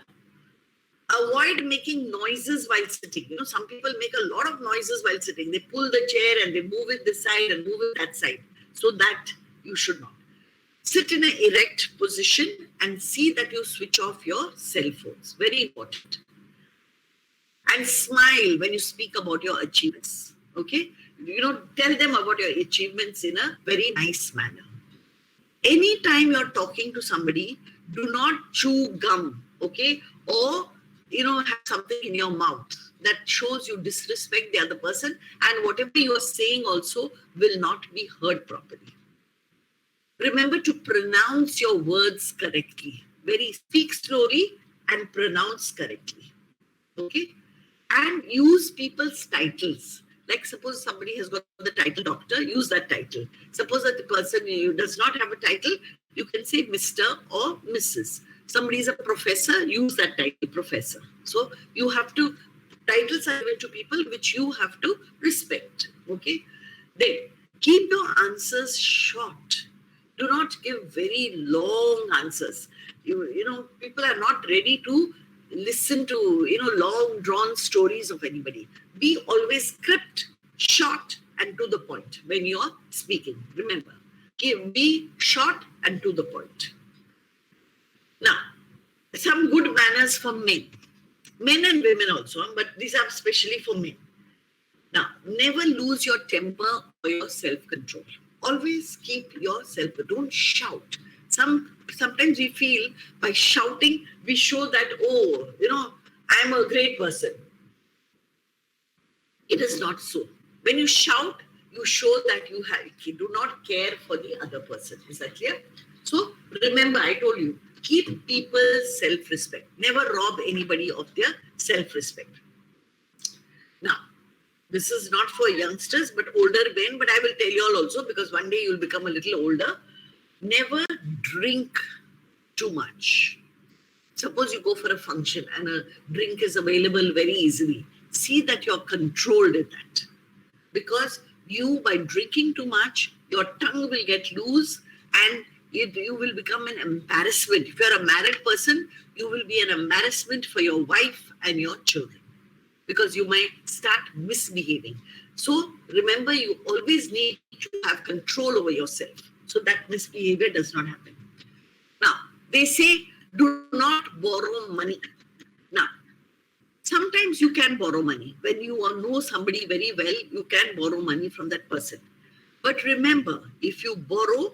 Avoid making noises while sitting. Some people make a lot of noises while sitting. They pull the chair and they move it this side and move it that side. So that you should not. Sit in an erect position and see that you switch off your cell phones. Very important. And smile when you speak about your achievements. Okay? Tell them about your achievements in a very nice manner. Anytime you're talking to somebody, do not chew gum, okay? Or, have something in your mouth that shows you disrespect the other person, and whatever you are saying also will not be heard properly. Remember to pronounce your words correctly. Speak slowly and pronounce correctly, okay? And use people's titles. Like suppose somebody has got the title doctor, use that title. Suppose that the person does not have a title, you can say Mr. or Mrs. Somebody is a professor, use that title, professor. So you have to, titles are given to people which you have to respect, okay? Then keep your answers short. Do not give very long answers. People are not ready to listen to, long drawn stories of anybody. Be always crypt, short and to the point when you are speaking. Remember, be short and to the point. Now, some good manners for men and women also, but these are especially for men. Now, never lose your temper or your self-control. Always keep your self-control. Don't shout. Sometimes we feel by shouting, we show that, I'm a great person. It is not so. When you shout, you show that you do not care for the other person. Is that clear? So remember, I told you, keep people's self-respect. Never rob anybody of their self-respect. Now, this is not for youngsters, but older men, but I will tell you all also, because one day you will become a little older. Never drink too much. Suppose you go for a function and a drink is available very easily. See that you're controlled in that. Because by drinking too much, your tongue will get loose and you will become an embarrassment. If you're a married person, you will be an embarrassment for your wife and your children. Because you might start misbehaving. So remember, you always need to have control over yourself so that misbehavior does not happen. Now, they say Do not borrow money. Now, sometimes you can borrow money. When you know somebody very well, you can borrow money from that person. But remember, if you borrow,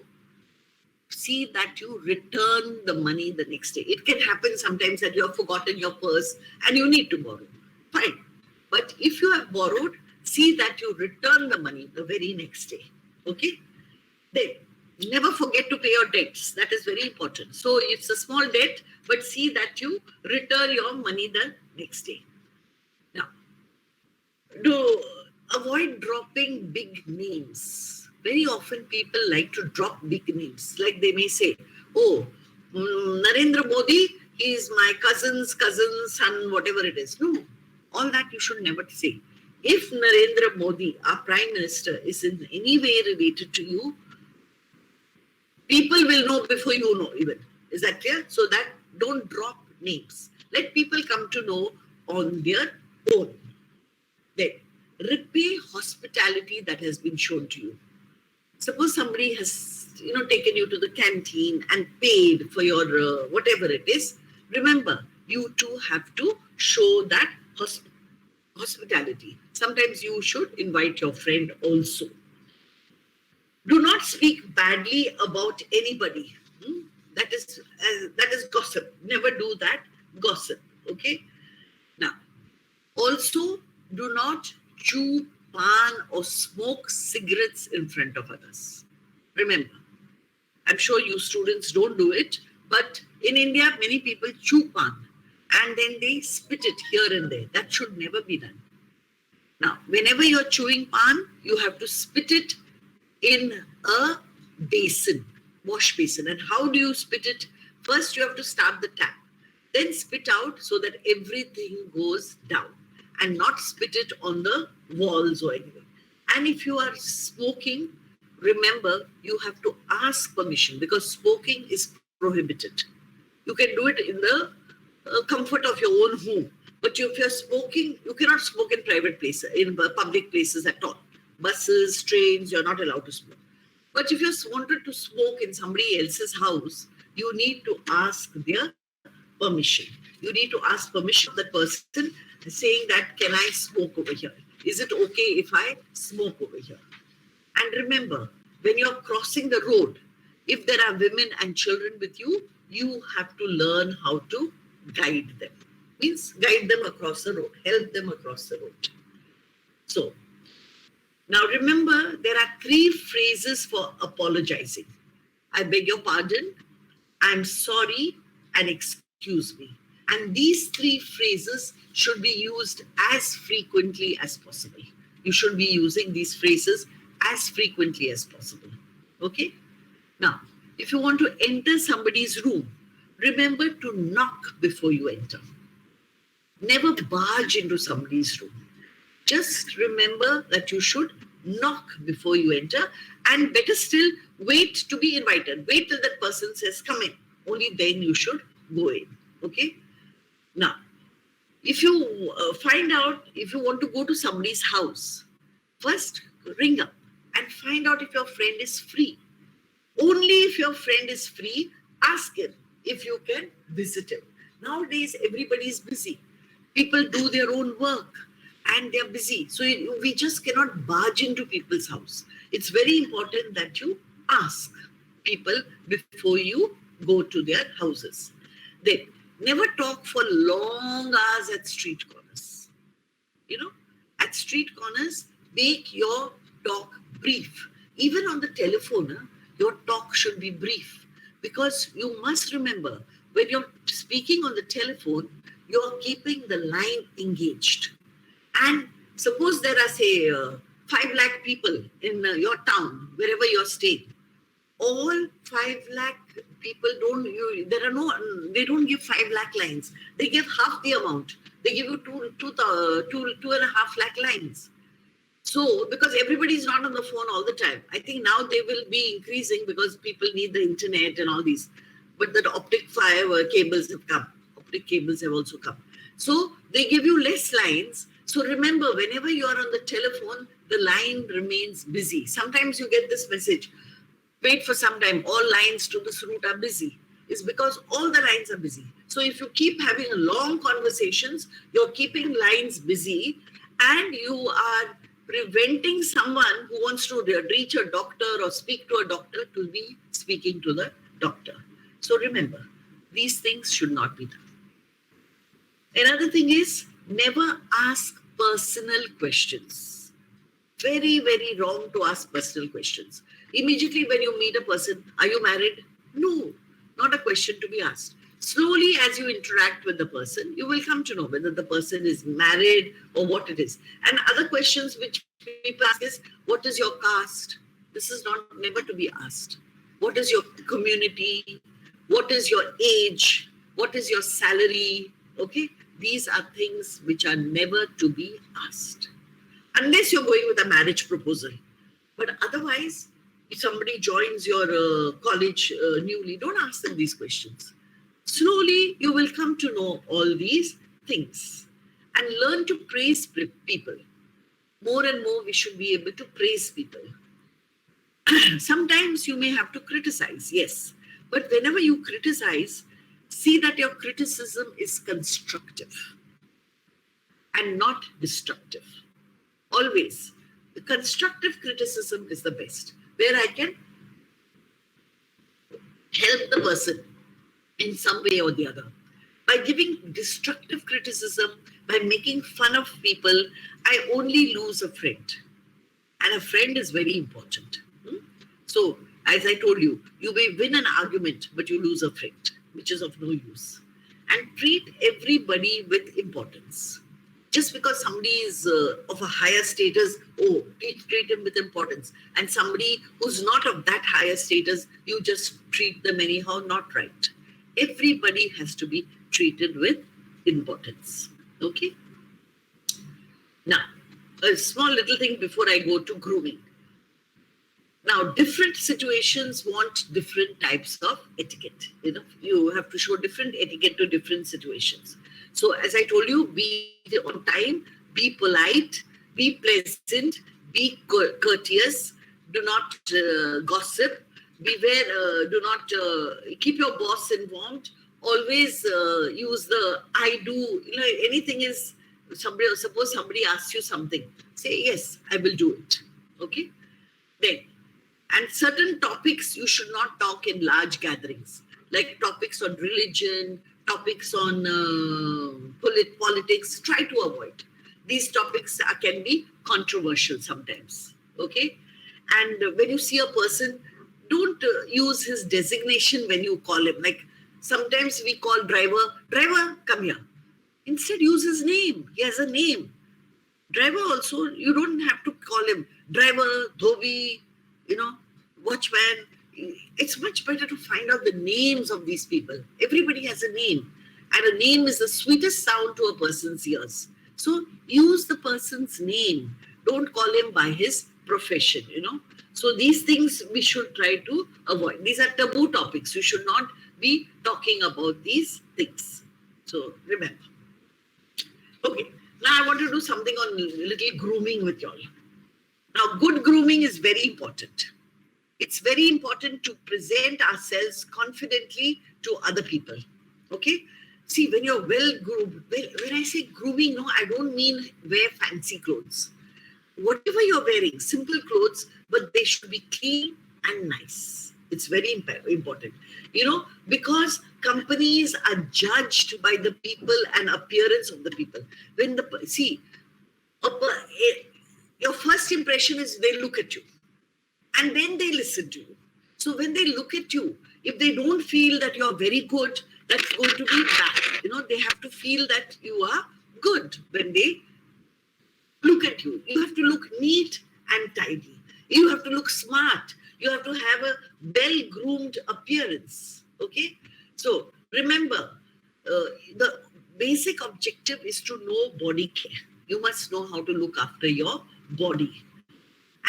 see that you return the money the next day. It can happen sometimes that you have forgotten your purse and you need to borrow. Fine. But if you have borrowed, see that you return the money the very next day. Okay? Then, never forget to pay your debts. That is very important. So it's a small debt, but see that you return your money the next day. Now, avoid dropping big names. Very often people like to drop big names. Like they may say, oh, Narendra Modi, he is my cousin's son, whatever it is. No, all that you should never say. If Narendra Modi, our Prime Minister, is in any way related to you, people will know before you know even. Is that clear? So that don't drop names. Let people come to know on their own. Then, repay hospitality that has been shown to you. Suppose somebody has, taken you to the canteen and paid for your whatever it is. Remember, you too have to show that hospitality. Sometimes you should invite your friend also. Do not speak badly about anybody. That is gossip. Never do that. Gossip. Okay. Now, also do not chew pan or smoke cigarettes in front of others. Remember, I'm sure you students don't do it, but in India, many people chew pan and then they spit it here and there. That should never be done. Now, whenever you're chewing pan, you have to spit it in a basin, wash basin. And how do you spit it? First, you have to start the tap, then spit out so that everything goes down and not spit it on the walls or anything. And if you are smoking, remember, you have to ask permission because smoking is prohibited. You can do it in the comfort of your own home. But if you're smoking, you cannot smoke in private places, in public places at all. Buses, trains, you're not allowed to smoke. But if you wanted to smoke in somebody else's house, you need to ask their permission. You need to ask permission of that person saying that, can I smoke over here? Is it okay if I smoke over here? And remember, when you're crossing the road, if there are women and children with you, you have to learn how to guide them. Means guide them across the road, help them across the road. So, now remember, there are 3 phrases for apologizing. I beg your pardon, I'm sorry, and excuse me. And these 3 phrases should be used as frequently as possible. You should be using these phrases as frequently as possible. Okay? Now, if you want to enter somebody's room, remember to knock before you enter. Never barge into somebody's room. Just remember that you should knock before you enter, and better still, wait to be invited. Wait till that person says, come in. Only then you should go in. Okay? Now, if you find out, if you want to go to somebody's house, first ring up and find out if your friend is free. Only if your friend is free, ask him if you can visit him. Nowadays, everybody is busy. People do their own work and they're busy. So we just cannot barge into people's house. It's very important that you ask people before you go to their houses. Then, never talk for long hours at street corners. At street corners, make your talk brief. Even on the telephone, your talk should be brief. Because you must remember, when you're speaking on the telephone, you're keeping the line engaged. And suppose there are, say, 5 lakh people in your town, wherever you're staying. All 5 lakh people they don't give 5 lakh lines. They give half the amount. They give you 2.5 lakh lines. So, because everybody is not on the phone all the time. I think now they will be increasing because people need the internet and all these. But the optic fiber cables have come. Optic cables have also come. So, they give you less lines. So, remember, whenever you are on the telephone, the line remains busy. Sometimes you get this message, wait for some time, all lines to this route are busy. is because all the lines are busy. So if you keep having long conversations, you're keeping lines busy, and you are preventing someone who wants to reach a doctor or speak to a doctor to be speaking to the doctor. So remember, these things should not be done. Another thing is, never ask personal questions. Very, very wrong to ask personal questions. Immediately when you meet a person, are you married? No, not a question to be asked. Slowly, as you interact with the person, you will come to know whether the person is married or what it is. And other questions which people ask is, what is your caste? This is not never to be asked. What is your community? What is your age? What is your salary? Okay, these are things which are never to be asked. Unless you're going with a marriage proposal. But otherwise, if somebody joins your college newly, don't ask them these questions. Slowly, you will come to know all these things and learn to praise people. More and more, we should be able to praise people. Sometimes you may have to criticize, yes. But whenever you criticize, see that your criticism is constructive and not destructive. Always, the constructive criticism is the best, where I can help the person in some way or the other. By giving destructive criticism, by making fun of people, I only lose a friend. And a friend is very important. So, as I told you, you may win an argument, but you lose a friend, which is of no use. And treat everybody with importance. Just because somebody is of a higher status, treat him with importance. And somebody who's not of that higher status, you just treat them anyhow, not right. Everybody has to be treated with importance. Okay? Now, a small little thing before I go to grooming. Now, different situations want different types of etiquette. You have to show different etiquette to different situations. So, as I told you, be on time, be polite, be pleasant, be courteous, do not gossip, beware, do not keep your boss informed, always use the I do, anything is, suppose somebody asks you something, say, yes, I will do it. Okay? Then, and certain topics you should not talk in large gatherings, like topics on religion, topics on politics, try to avoid. These topics can be controversial sometimes, okay? And when you see a person, don't use his designation when you call him. Like sometimes we call driver, come here. Instead, use his name. He has a name. Driver also, you don't have to call him driver, dhobi, watchman. It's much better to find out the names of these people. Everybody has a name. And a name is the sweetest sound to a person's ears. So use the person's name. Don't call him by his profession, So these things we should try to avoid. These are taboo topics. You should not be talking about these things. So remember. Okay. Now I want to do something on little grooming with y'all. Now, good grooming is very important. It's very important to present ourselves confidently to other people. Okay? See, when you're well groomed, when I say grooming, no, I don't mean wear fancy clothes. Whatever you're wearing, simple clothes, but they should be clean and nice. It's very important. Because companies are judged by the people and appearance of the people. Your first impression is they look at you. And then they listen to you. So when they look at you, if they don't feel that you're very good, that's going to be bad. They have to feel that you are good when they look at you. You have to look neat and tidy. You have to look smart. You have to have a well-groomed appearance. Okay? So remember, the basic objective is to know body care. You must know how to look after your body.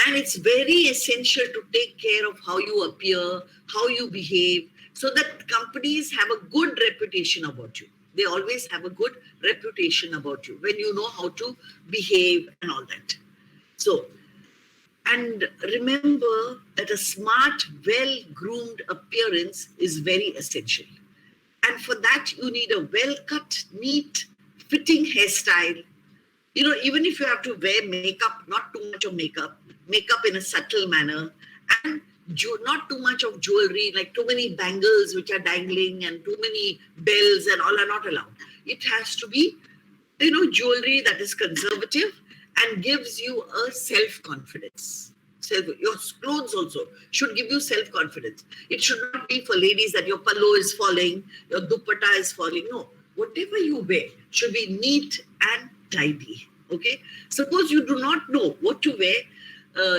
And it's very essential to take care of how you appear, how you behave, so that companies have a good reputation about you. They always have a good reputation about you when you know how to behave and all that. So, And remember that a smart, well-groomed appearance is very essential. And for that, you need a well-cut, neat, fitting hairstyle. You know, even if you have to wear makeup, not too much of makeup, makeup in a subtle manner, and not too much of jewelry, like too many bangles which are dangling and too many bells and all are not allowed. It has to be, you know, jewelry that is conservative and gives you a self-confidence. Your clothes also should give you self-confidence. It should not be for ladies that your palo is falling, your dupatta is falling. No, whatever you wear should be neat and tidy. Okay. Suppose you do not know what to wear,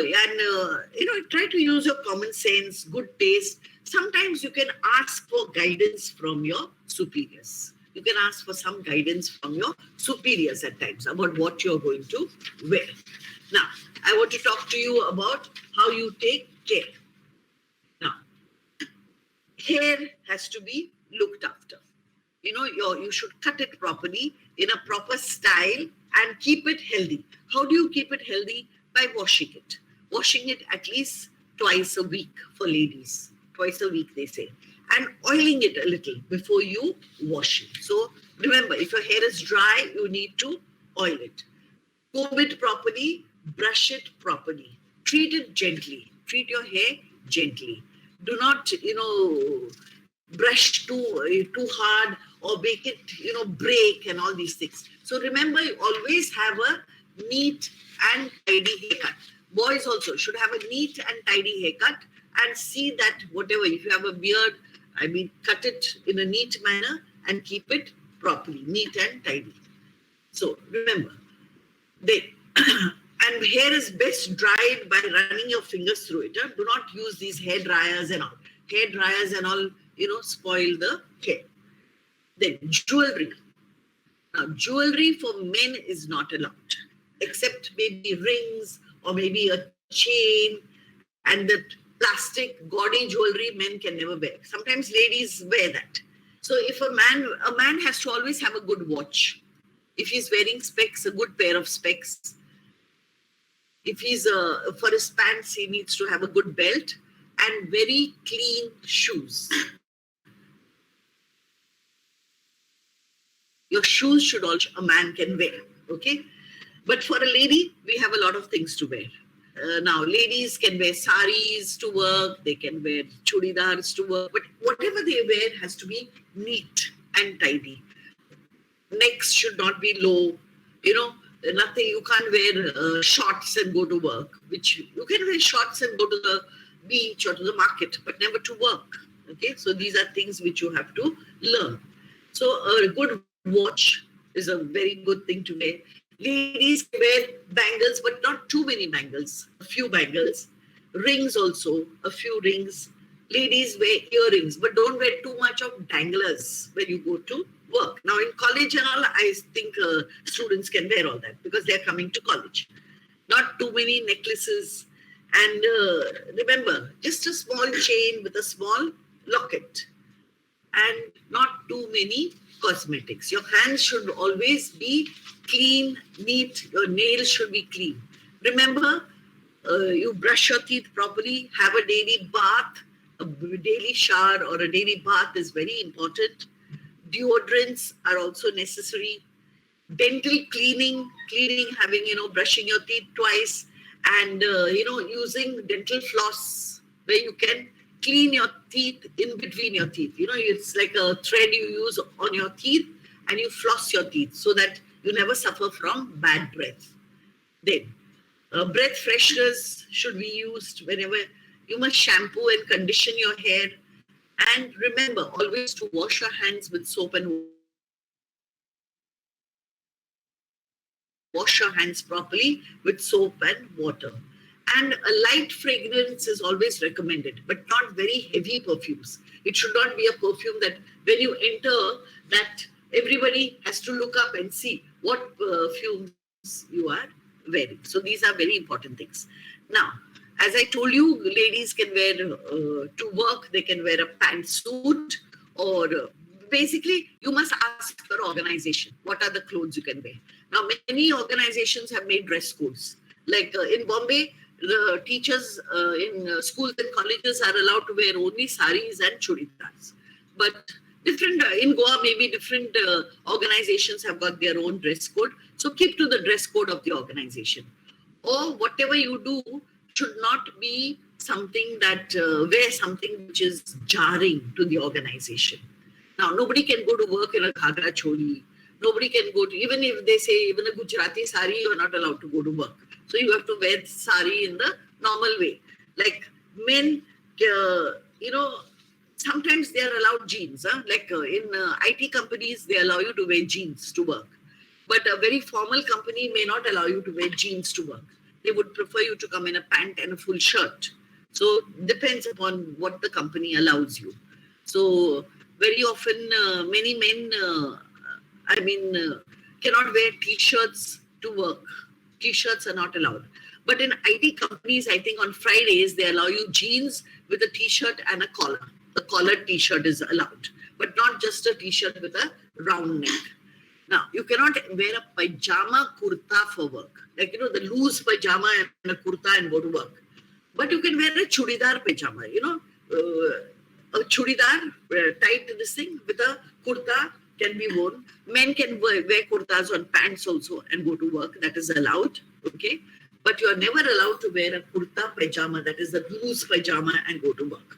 you know, try to use your common sense, good taste. Sometimes you can ask for guidance from your superiors. You can ask for some guidance from your superiors at times about what you're going to wear. Now, I want to talk to you about how you take care. Now, hair has to be looked after. You know, you should cut it properly in a proper style and keep it healthy. How do you keep it healthy? By washing it. Washing it at least twice a week for ladies. Twice a week, they say. And oiling it a little before you wash it. So remember, if your hair is dry, you need to oil it. Comb it properly, brush it properly. Treat it gently. Treat your hair gently. Do not, you know, brush too hard or make it, you know, break and all these things. So remember, you always have a neat and tidy haircut. Boys also should have a neat and tidy haircut, and see that whatever, if you have a beard, I mean, cut it in a neat manner and keep it properly, neat and tidy. So remember, and hair is best dried by running your fingers through it. Huh? Do not use these hair dryers and all. Hair dryers and all, you know, spoil the hair. Then jewelry. Now, jewelry for men is not allowed, except maybe rings or maybe a chain, and that plastic gaudy jewelry men can never wear. Sometimes ladies wear that. So if a man has to always have a good watch. If he's wearing specs, a good pair of specs. If he's for his pants, he needs to have a good belt and very clean shoes. Your shoes should also a man can wear, okay? But for a lady, we have a lot of things to wear. Now, ladies can wear saris to work, they can wear chudidars to work, but whatever they wear has to be neat and tidy. Necks should not be low, you know, nothing, you can't wear shorts and go to work, which you can wear shorts and go to the beach or to the market, but never to work, okay? So these are things which you have to learn. So a good watch is a very good thing to wear. Ladies wear bangles, but not too many bangles, a few bangles. Rings also, a few rings. Ladies wear earrings, but don't wear too much of danglers when you go to work. Now in college and all, I think students can wear all that because they're coming to college. Not too many necklaces. And remember, just a small chain with a small locket. And not too many cosmetics. Your hands should always be clean, neat. Your nails should be clean. Remember, you brush your teeth properly, have a daily bath, a daily shower or a daily bath is very important. Deodorants are also necessary. Dental cleaning, having, you know, brushing your teeth twice and, you know, using dental floss where you can clean your teeth in between your teeth. You know, it's like a thread you use on your teeth and you floss your teeth so that you never suffer from bad breath. Then, breath fresheners should be used whenever you must shampoo and condition your hair. And remember always to wash your hands with soap and wash your hands properly with soap and water. And a light fragrance is always recommended, but not very heavy perfumes. It should not be a perfume that when you enter, that everybody has to look up and see what perfumes you are wearing. So these are very important things. Now, as I told you, ladies can wear to work, they can wear a pantsuit or basically you must ask your organization, what are the clothes you can wear. Now, many organizations have made dress codes. Like in Bombay, the teachers in schools and colleges are allowed to wear only saris and churidars. But different in Goa, maybe different organizations have got their own dress code. So keep to the dress code of the organization. Or whatever you do should not be something that wear something which is jarring to the organization. Now, nobody can go to work in a ghagra choli. Nobody can go to, even if they say, even a Gujarati sari, you are not allowed to go to work. So you have to wear sari in the normal way. Like men, sometimes they are allowed jeans. Like in IT companies, they allow you to wear jeans to work. But a very formal company may not allow you to wear jeans to work. They would prefer you to come in a pant and a full shirt. So depends upon what the company allows you. So very often, many men, cannot wear t-shirts to work. T-shirts are not allowed. But in IT companies, I think on Fridays, they allow you jeans with a t-shirt and a collar. The collared t-shirt is allowed, but not just a t-shirt with a round neck. Now, you cannot wear a pajama kurta for work. Like, the loose pajama and a kurta and go to work. But you can wear a chudidar pajama, a chudidar tied to this thing with a kurta can be worn. Men can wear kurtas on pants also and go to work. That is allowed, okay? But you are never allowed to wear a kurta pajama, that is the loose pajama, and go to work.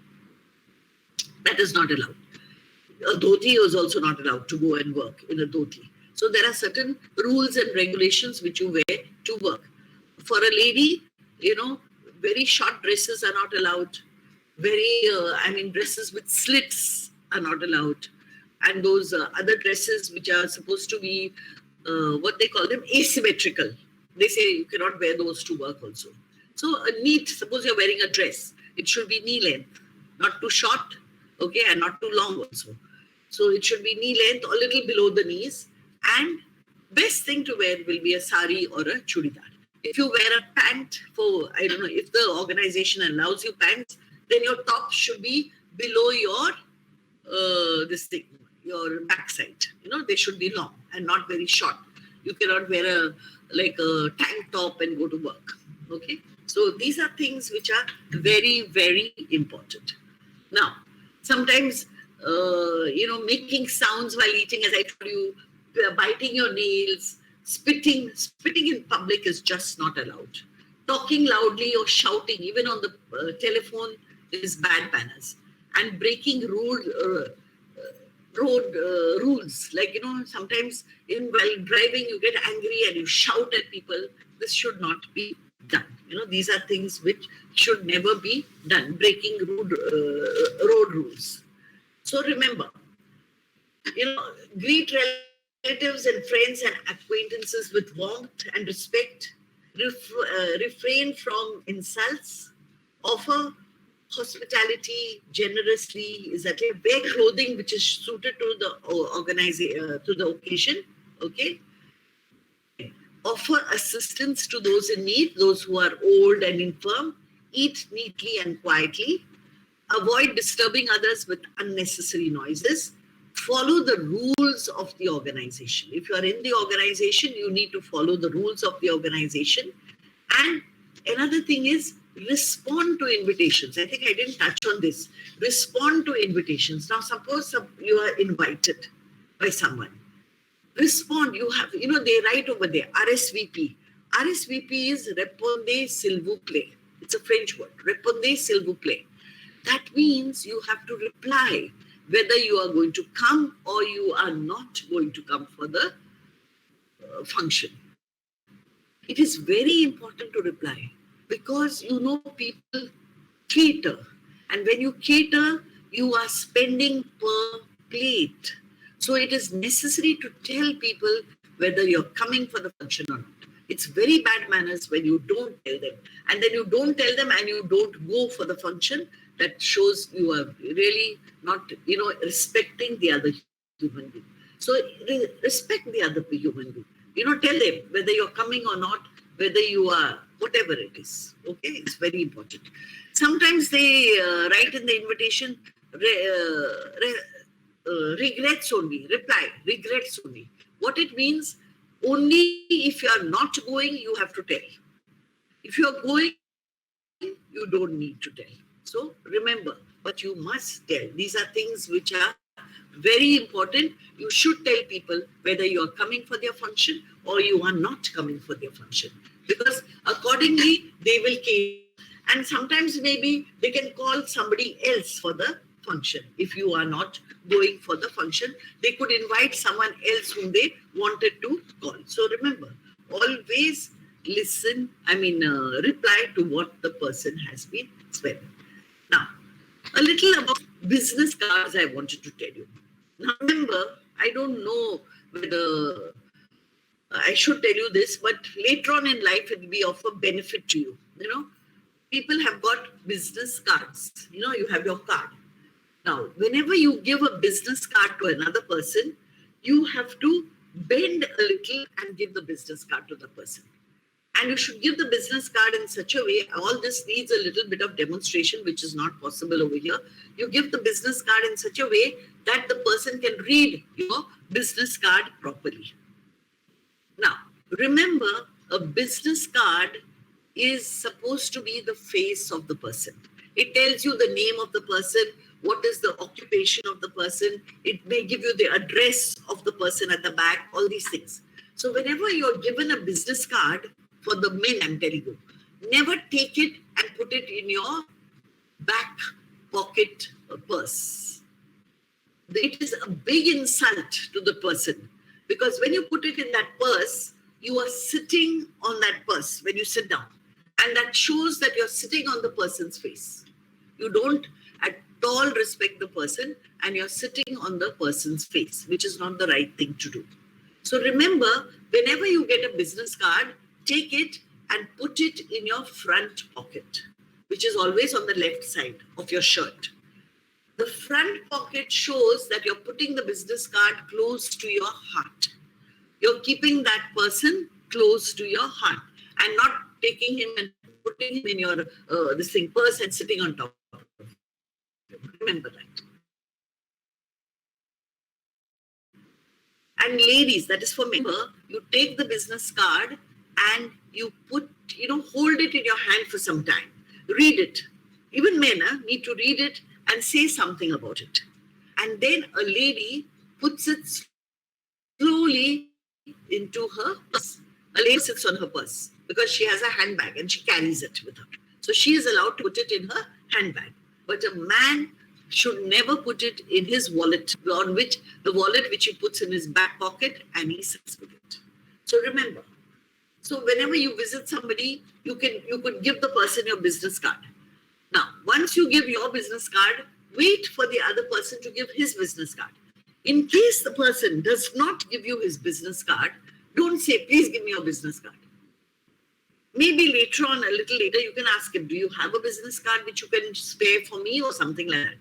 That is not allowed. A dhoti is also not allowed to go and work in a dhoti. So there are certain rules and regulations which you wear to work. For a lady, very short dresses are not allowed. Dresses with slits are not allowed. And those other dresses which are supposed to be, what they call them, asymmetrical. They say you cannot wear those to work also. So a neat, suppose you're wearing a dress, it should be knee length, not too short, okay, and not too long also. So it should be knee length or a little below the knees. And best thing to wear will be a sari or a chudidar. If you wear a pant if the organization allows you pants, then your top should be below your your backside. They should be long and not very short. You cannot wear a tank top and go to work. Okay, so these are things which are very, very important. Now, sometimes making sounds while eating, as I told you, biting your nails, spitting in public is just not allowed. Talking loudly or shouting, even on the telephone, is bad manners. And breaking road rules, like sometimes while driving you get angry and you shout at people. This should not be done. These are things which should never be done. Breaking road rules. So remember, greet relatives and friends and acquaintances with warmth and respect. Refrain from insults. Offer hospitality generously. Is that wear clothing which is suited to the to the occasion. Okay. Offer assistance to those in need, those who are old and infirm. Eat neatly and quietly. Avoid disturbing others with unnecessary noises. Follow the rules of the organization. If you are in the organization, you need to follow the rules of the organization. And another thing is respond to invitations. I think I didn't touch on this. Respond to invitations. Now, suppose you are invited by someone. Respond. You have, they write over there, RSVP. RSVP is répondez s'il vous plaît. It's a French word. Répondez s'il vous plaît. That means you have to reply whether you are going to come or you are not going to come for the function. It is very important to reply because people cater. And when you cater, you are spending per plate. So it is necessary to tell people whether you're coming for the function or not. It's very bad manners when you don't tell them. And then you don't tell them and you don't go for the function. That shows you are really not, respecting the other human being. So respect the other human being. Tell them whether you're coming or not, whether you are, whatever it is. Okay, it's very important. Sometimes they write in the invitation, regrets only, reply, regrets only. What it means, only if you are not going, you have to tell. If you are going, you don't need to tell. So remember, but you must tell. These are things which are very important. You should tell people whether you are coming for their function or you are not coming for their function. Because accordingly, they will cater. And sometimes maybe they can call somebody else for the function. If you are not going for the function, they could invite someone else whom they wanted to call. So remember, always listen, reply to what the person has been said. Now, a little about business cards I wanted to tell you. Now, remember, I don't know whether I should tell you this, but later on in life, it will be of a benefit to you. People have got business cards. You have your card. Now, whenever you give a business card to another person, you have to bend a little and give the business card to the person. And you should give the business card in such a way, all this needs a little bit of demonstration, which is not possible over here. You give the business card in such a way that the person can read your business card properly. Now, remember, a business card is supposed to be the face of the person. It tells you the name of the person, what is the occupation of the person. It may give you the address of the person at the back, all these things. So whenever you're given a business card, for the men, I'm telling you, never take it and put it in your back pocket purse. It is a big insult to the person, because when you put it in that purse, you are sitting on that purse when you sit down. And that shows that you're sitting on the person's face. You don't at all respect the person, and you're sitting on the person's face, which is not the right thing to do. So remember, whenever you get a business card, take it and put it in your front pocket, which is always on the left side of your shirt. The front pocket shows that you're putting the business card close to your heart. You're keeping that person close to your heart and not taking him and putting him in your purse and sitting on top of him. Remember that. And ladies, that is for men, you take the business card and you hold it in your hand for some time. Read it. Even men need to read it and say something about it. And then a lady puts it slowly into her purse. A lady sits on her purse because she has a handbag and she carries it with her. So she is allowed to put it in her handbag. But a man should never put it in his wallet, the wallet which he puts in his back pocket, and he sits with it. So remember, so whenever you visit somebody, you could give the person your business card. Now, once you give your business card, wait for the other person to give his business card. In case the person does not give you his business card, don't say, please give me your business card. Maybe later on, a little later, you can ask him, do you have a business card which you can spare for me or something like that?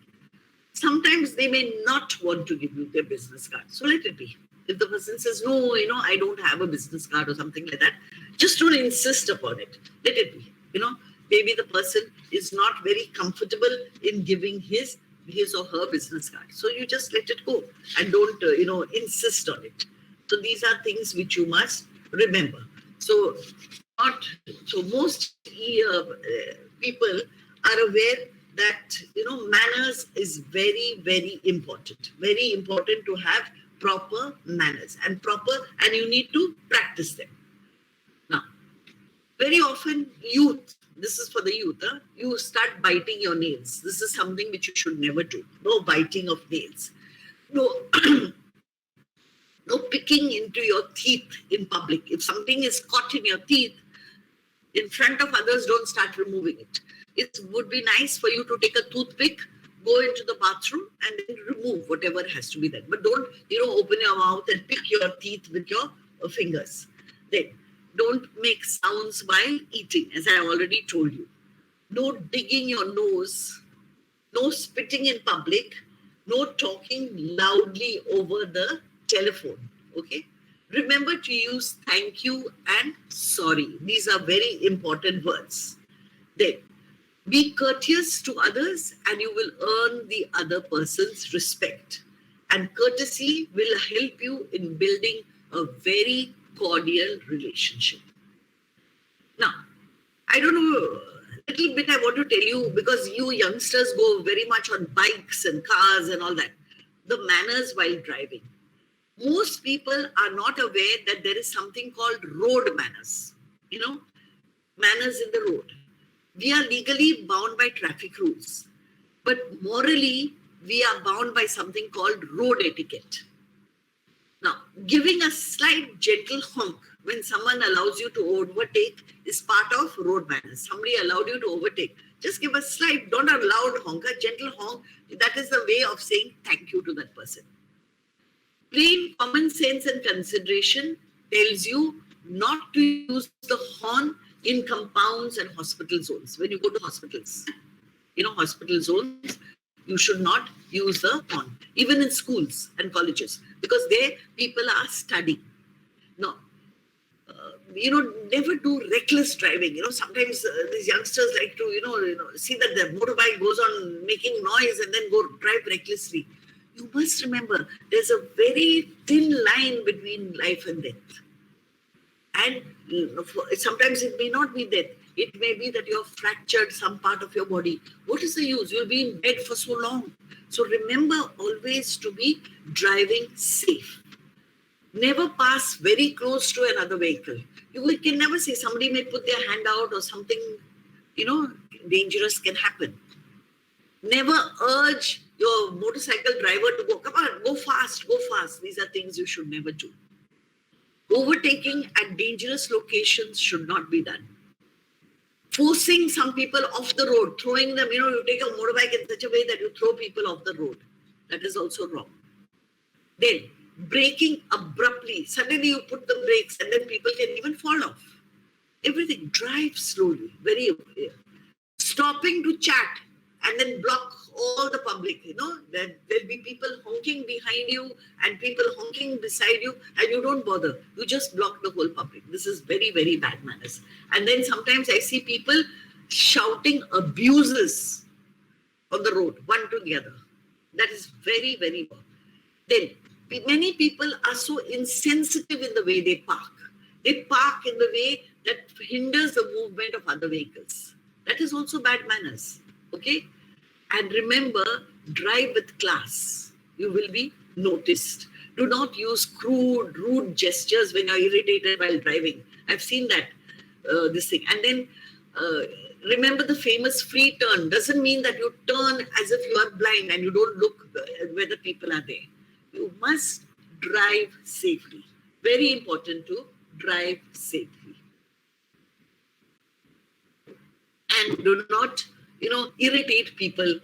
Sometimes they may not want to give you their business card. So let it be. If the person says, no, I don't have a business card or something like that, just don't insist upon it. Let it be. Maybe the person is not very comfortable in giving his or her business card. So you just let it go and don't, insist on it. So these are things which you must remember. So most people are aware that, manners is very, very important. Very important to have proper manners and you need to practice them. Now, very often youth, this is for the youth, you start biting your nails. This is something which you should never do. No biting of nails. No, no picking into your teeth in public. If something is caught in your teeth, in front of others, don't start removing it. It would be nice for you to take a toothpick, go into the bathroom and then remove whatever has to be there. But don't, open your mouth and pick your teeth with your fingers. Then don't make sounds while eating, as I already told you. No digging your nose, no spitting in public, no talking loudly over the telephone. Okay? Remember to use thank you and sorry. These are very important words. Then, be courteous to others and you will earn the other person's respect. And courtesy will help you in building a very cordial relationship. Now, I don't know, little bit I want to tell you, because you youngsters go very much on bikes and cars and all that. The manners while driving. Most people are not aware that there is something called road manners. You know, manners in the road. We are legally bound by traffic rules, but morally, we are bound by something called road etiquette. Now, giving a slight gentle honk when someone allows you to overtake is part of road manners. Somebody allowed you to overtake. Just give a slight, not a loud honk, a gentle honk. That is the way of saying thank you to that person. Plain common sense and consideration tells you not to use the horn in compounds and hospital zones. When you go to hospitals, hospital zones, you should not use the horn, even in schools and colleges, because there people are studying. No, never do reckless driving. Sometimes these youngsters like to, see that the motorbike goes on making noise and then go drive recklessly. You must remember, there's a very thin line between life and death. And sometimes it may not be death. It may be that you have fractured some part of your body. What is the use? You'll be in bed for so long. So remember always to be driving safe. Never pass very close to another vehicle. You can never say somebody may put their hand out or something, dangerous can happen. Never urge your motorcycle driver to go, come on, go fast, go fast. These are things you should never do. Overtaking at dangerous locations should not be done. Forcing some people off the road, throwing them, you take a motorbike in such a way that you throw people off the road. That is also wrong. Then, braking abruptly. Suddenly you put the brakes and then people can even fall off. Everything. Drive slowly. Very clear. Stopping to chat and then block all the public. There'll be people honking behind you and people honking beside you, and you don't bother. You just block the whole public. This is very, very bad manners. And then sometimes I see people shouting abuses on the road, one to the other. That is very, very wrong. Then many people are so insensitive in the way they park. They park in the way that hinders the movement of other vehicles. That is also bad manners. Okay? And remember, drive with class. You will be noticed. Do not use crude, rude gestures when you're irritated while driving. I've seen that, this thing. And then remember the famous free turn. Doesn't mean that you turn as if you are blind and you don't look whether people are there. You must drive safely. Very important to drive safely. And do not, irritate people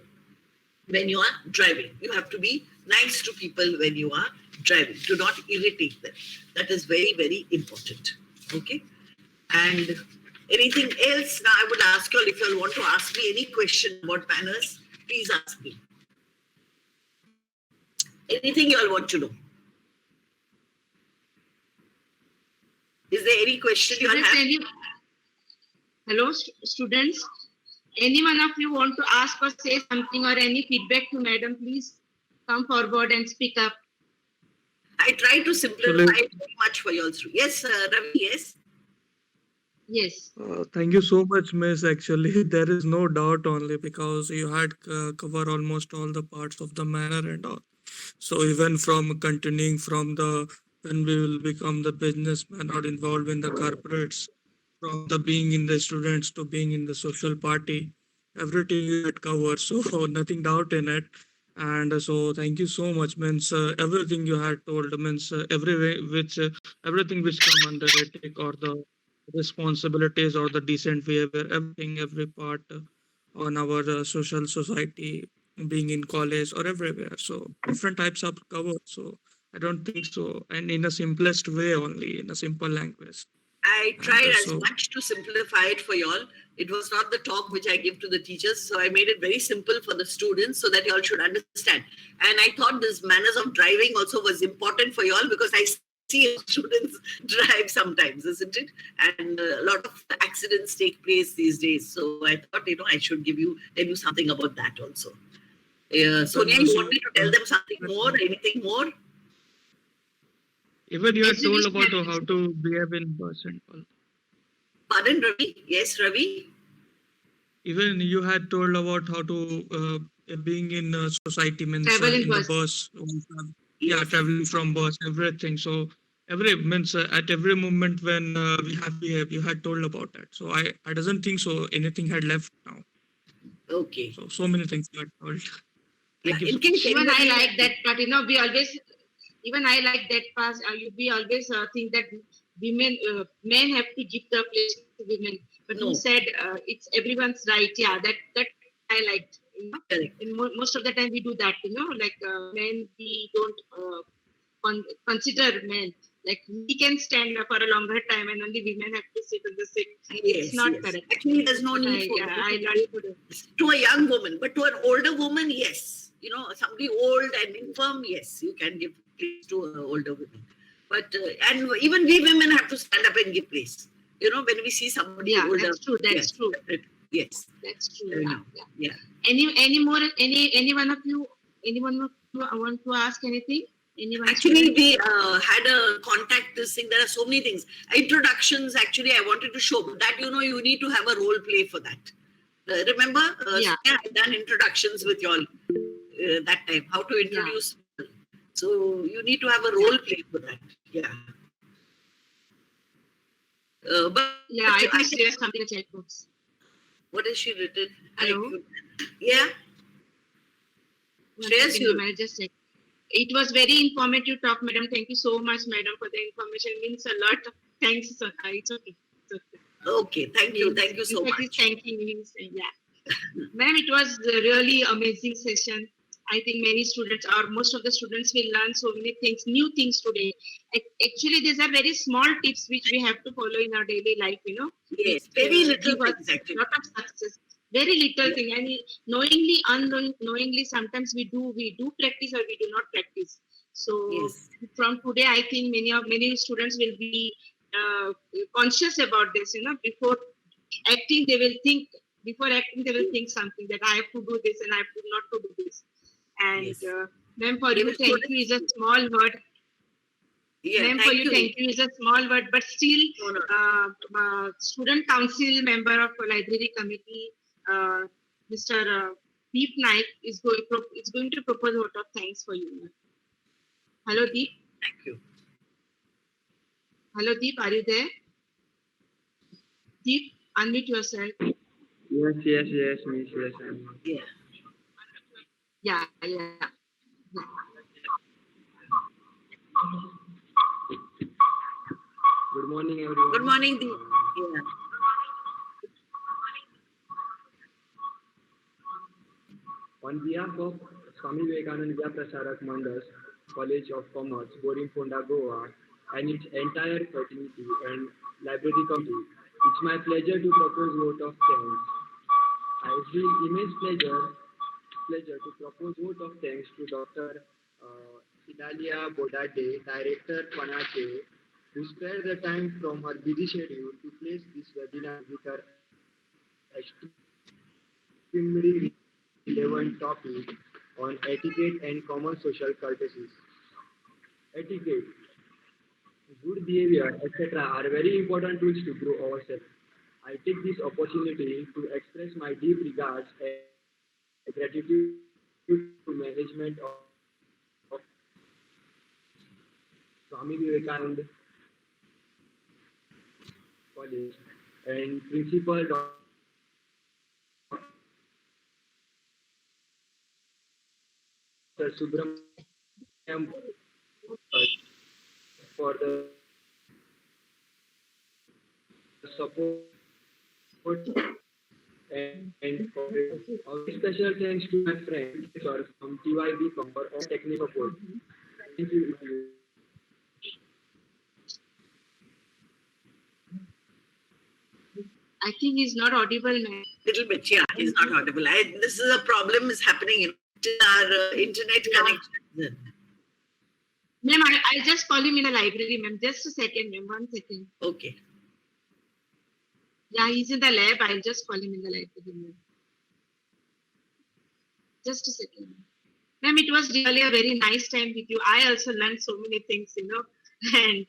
when you are driving. You have to be nice to people when you are driving. Do not irritate them. That is very, very important. Okay? And anything else? Now I would ask you all, if you all want to ask me any question about manners, please ask me. Anything you all want to know? Is there any question you all have? Hello, students. Any one of you want to ask or say something or any feedback to madam, please come forward and speak up. I try to simplify it very much for you all. Yes, Ravi, yes? Yes. Thank you so much, Miss. Actually, there is no doubt only because you had covered almost all the parts of the manner and all. So even from continuing from the when we will become the businessman or involved in the corporates, from the being in the students to being in the social party, everything you had covered. So nothing doubt in it. And so thank you so much. Means everything you had told means everything which come under ethic or the responsibilities or the decent behavior, everything, every part on our social society, being in college or everywhere. So different types are covered. So I don't think so. And in a simplest way only, in a simple language. I tried as so- much to simplify it for you all. It was not the talk which I give to the teachers, so I made it very simple for the students so that you all should understand. And I thought this manners of driving also was important for you all because I see students drive sometimes, isn't it? And a lot of accidents take place these days. So I thought, I should tell you something about that also. Sonia, you want me to tell them something more? Anything more? Even you had Yes, it told is about how to behave in person. Pardon, Ravi? Yes, Ravi? even you had told about how to being in society means Travel in in the bus. bus, yeah, Yes. traveling from bus, everything. So every means at every moment when we have behave, you had told about that. So I doesn't think so anything had left now. Okay. So many things you had told. Yeah. Thank you In so case much. Even I anybody, like that part, we always, even I like that part. We always think that men have to give the place to women. But you no, said it's everyone's right. Yeah, that I liked. correct. And most of the time we do that. Like men, we don't consider men. Like we can stand for a longer time, and only women have to sit in the seat. It's Yes, not yes. correct. Actually, there's no But need for I like. to a young woman, but to an older woman, yes. Somebody old and infirm, yes, you can give place to an older woman. But and even we women have to stand up and give place. When we see somebody Yeah, older, that's true. That's yes, true. yes. That's true. You Yeah, know, yeah. yeah. Any one of you, anyone want to ask anything? Anyone Actually, student? we had a contact this thing. There are so many things. Introductions, actually, I wanted to show, but that, you need to have a role play for that. Remember, Yeah, Sonia had done introductions with y'all that time, how to yeah, introduce people. So you need to have a role play for that. Yeah. But yeah. I I think there's something in the chat box. what has she written? Hello. Yeah. One Shreyas, second, I just check. It was very informative talk, madam. Thank you so much, madam, for the information. Means a lot. Thanks, Sona. It's okay. It's okay. okay. Thank you. Thank you In so fact, he's much. thanking me. Yeah. Ma'am, it was a really amazing session. I think many students or most of the students will learn so many things, new things today. Actually, these are very small tips which we have to follow in our daily life, Yes. which Very little give us things, a actually. lot of success. Very little Yeah. thing. And knowingly, unknowingly, sometimes we do practice or we do not practice. So Yes. from today, I think many students will be conscious about this. Before acting, they will think. Before acting, they will think something that I have to do this and I have to not to do this. And Yes. ma'am, for They you, will thank you is a small word. Yeah. Ma'am, for Thank you, you. thank you is a small word, but still, No, no. student council member of a library committee, Mr. Deep Naik is going to propose a vote of thanks for you. Hello, Deep. Thank you. Hello, Deep. Are you there? Deep, unmute yourself. Yes, miss, yes, I'm. Yeah. Yeah. Good morning, everyone. Good morning, Deep. Yeah. On behalf of Swami Vivekanand Prasarak Mandal, College of Commerce, Borim, Goa, and its entire fraternity and library committee, it's my pleasure to propose vote of thanks. I feel immense pleasure to propose vote of thanks to Dr. Cidalia Bodade, Director Panache, who spared the time from her busy schedule to place this webinar with her extremely relevant topic on etiquette and common social courtesies. Etiquette, good behavior, etc. are very important tools to grow ourselves. I take this opportunity to express my deep regards and gratitude to management of Swami Vivekanand College and Principal Dr. Subrahmanya Bhat for the support and cooperation. A very special thanks to my friend sir from TYB for all technical support. Thank you. I think he's not audible, ma'am. Little bit, yeah. He's not audible. This is a problem is happening in our internet connection. Ma'am, I'll just call him in the library, ma'am. Just a second, ma'am. 1 second. Okay. Yeah, he's in the lab. I'll just call him in the library, ma'am. Just a second. Ma'am, it was really a very nice time with you. I also learned so many things, and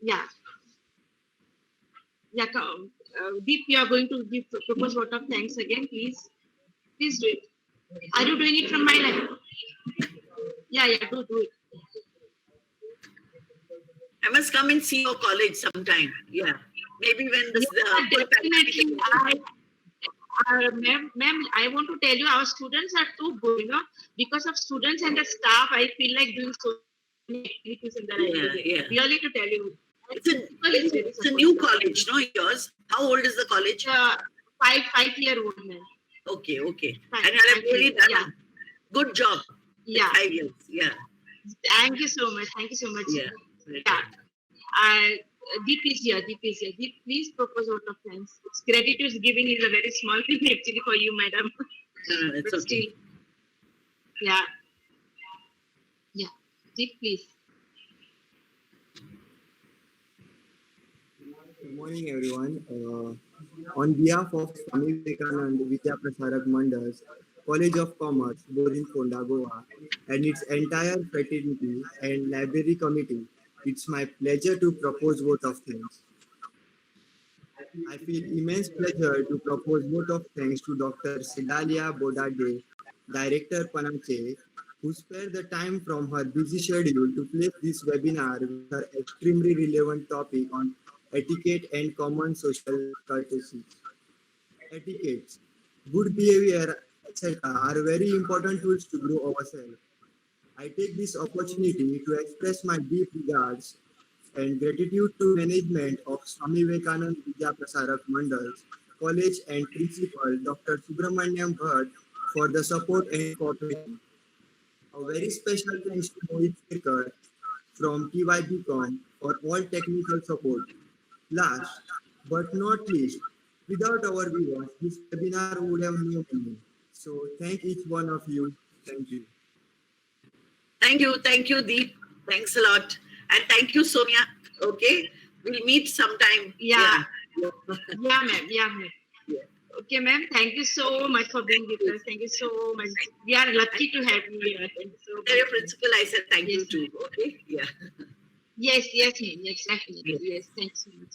yeah. Yeah, Deep, you are going to give propose vote of thanks again, please. Please do it. Are you doing it from my line? Yeah, do it. I must come and see your college sometime. Yeah. Maybe when this Yeah, whole pandemic definitely. is over. Ma'am, I want to tell you, our students are too good, because of students and the staff, I feel like doing so many activities in the Yeah, library. yeah. Really, to tell you, It's a principal is very it's a new supportive. college, no? Yours. How old is the college? Five-year-old man. Okay, okay. Five, And you have really 5 years. done Yeah, a good job in yeah. 5 years. Yeah, Thank you so much. Thank you so much. yeah. Very Yeah. good. Deep is here. Deep is here. Deep, please propose vote of thanks. Gratitude giving is a very small thing actually for you, madam. No, no, it's But okay. still, yeah, yeah. Deep, please. Good morning, everyone. On behalf of Swami Vivekanand Vidhya Prasarak Mandal, College of Commerce, Borim, Goa, and its entire fraternity and library committee, it's my pleasure to propose vote of thanks. I feel immense pleasure to propose vote of thanks to Dr. Cidalia Bodade, Director Panache, who spared the time from her busy schedule to place this webinar with her extremely relevant topic on etiquette and common social courtesies. Etiquettes, good behavior, etc. are very important tools to grow ourselves. I take this opportunity to express my deep regards and gratitude to management of Swami Vivekanand Vidya Prasarak Mandals College and Principal Dr. Subrahmanya Bhat for the support and cooperation. A very special thanks to Mohit Sirkar from TYBCom for all technical support. Last but not least, without our viewers, this webinar would have no meaning. So thank each one of you. Thank you. Thank you, Deep. Thanks a lot. And thank you, Sonia. Okay. We'll meet sometime. Yeah, Yeah. yeah, ma'am. Yeah, ma'am. Yeah. Okay, ma'am. Thank you so much for being with us. Thank you so much. We are lucky to have you here. Thank you so Tell your much. principal I said thank you Yes, too. Okay. Yeah. yes, yes, ma'am. Yes, definitely. Yeah. Yes, thanks so much.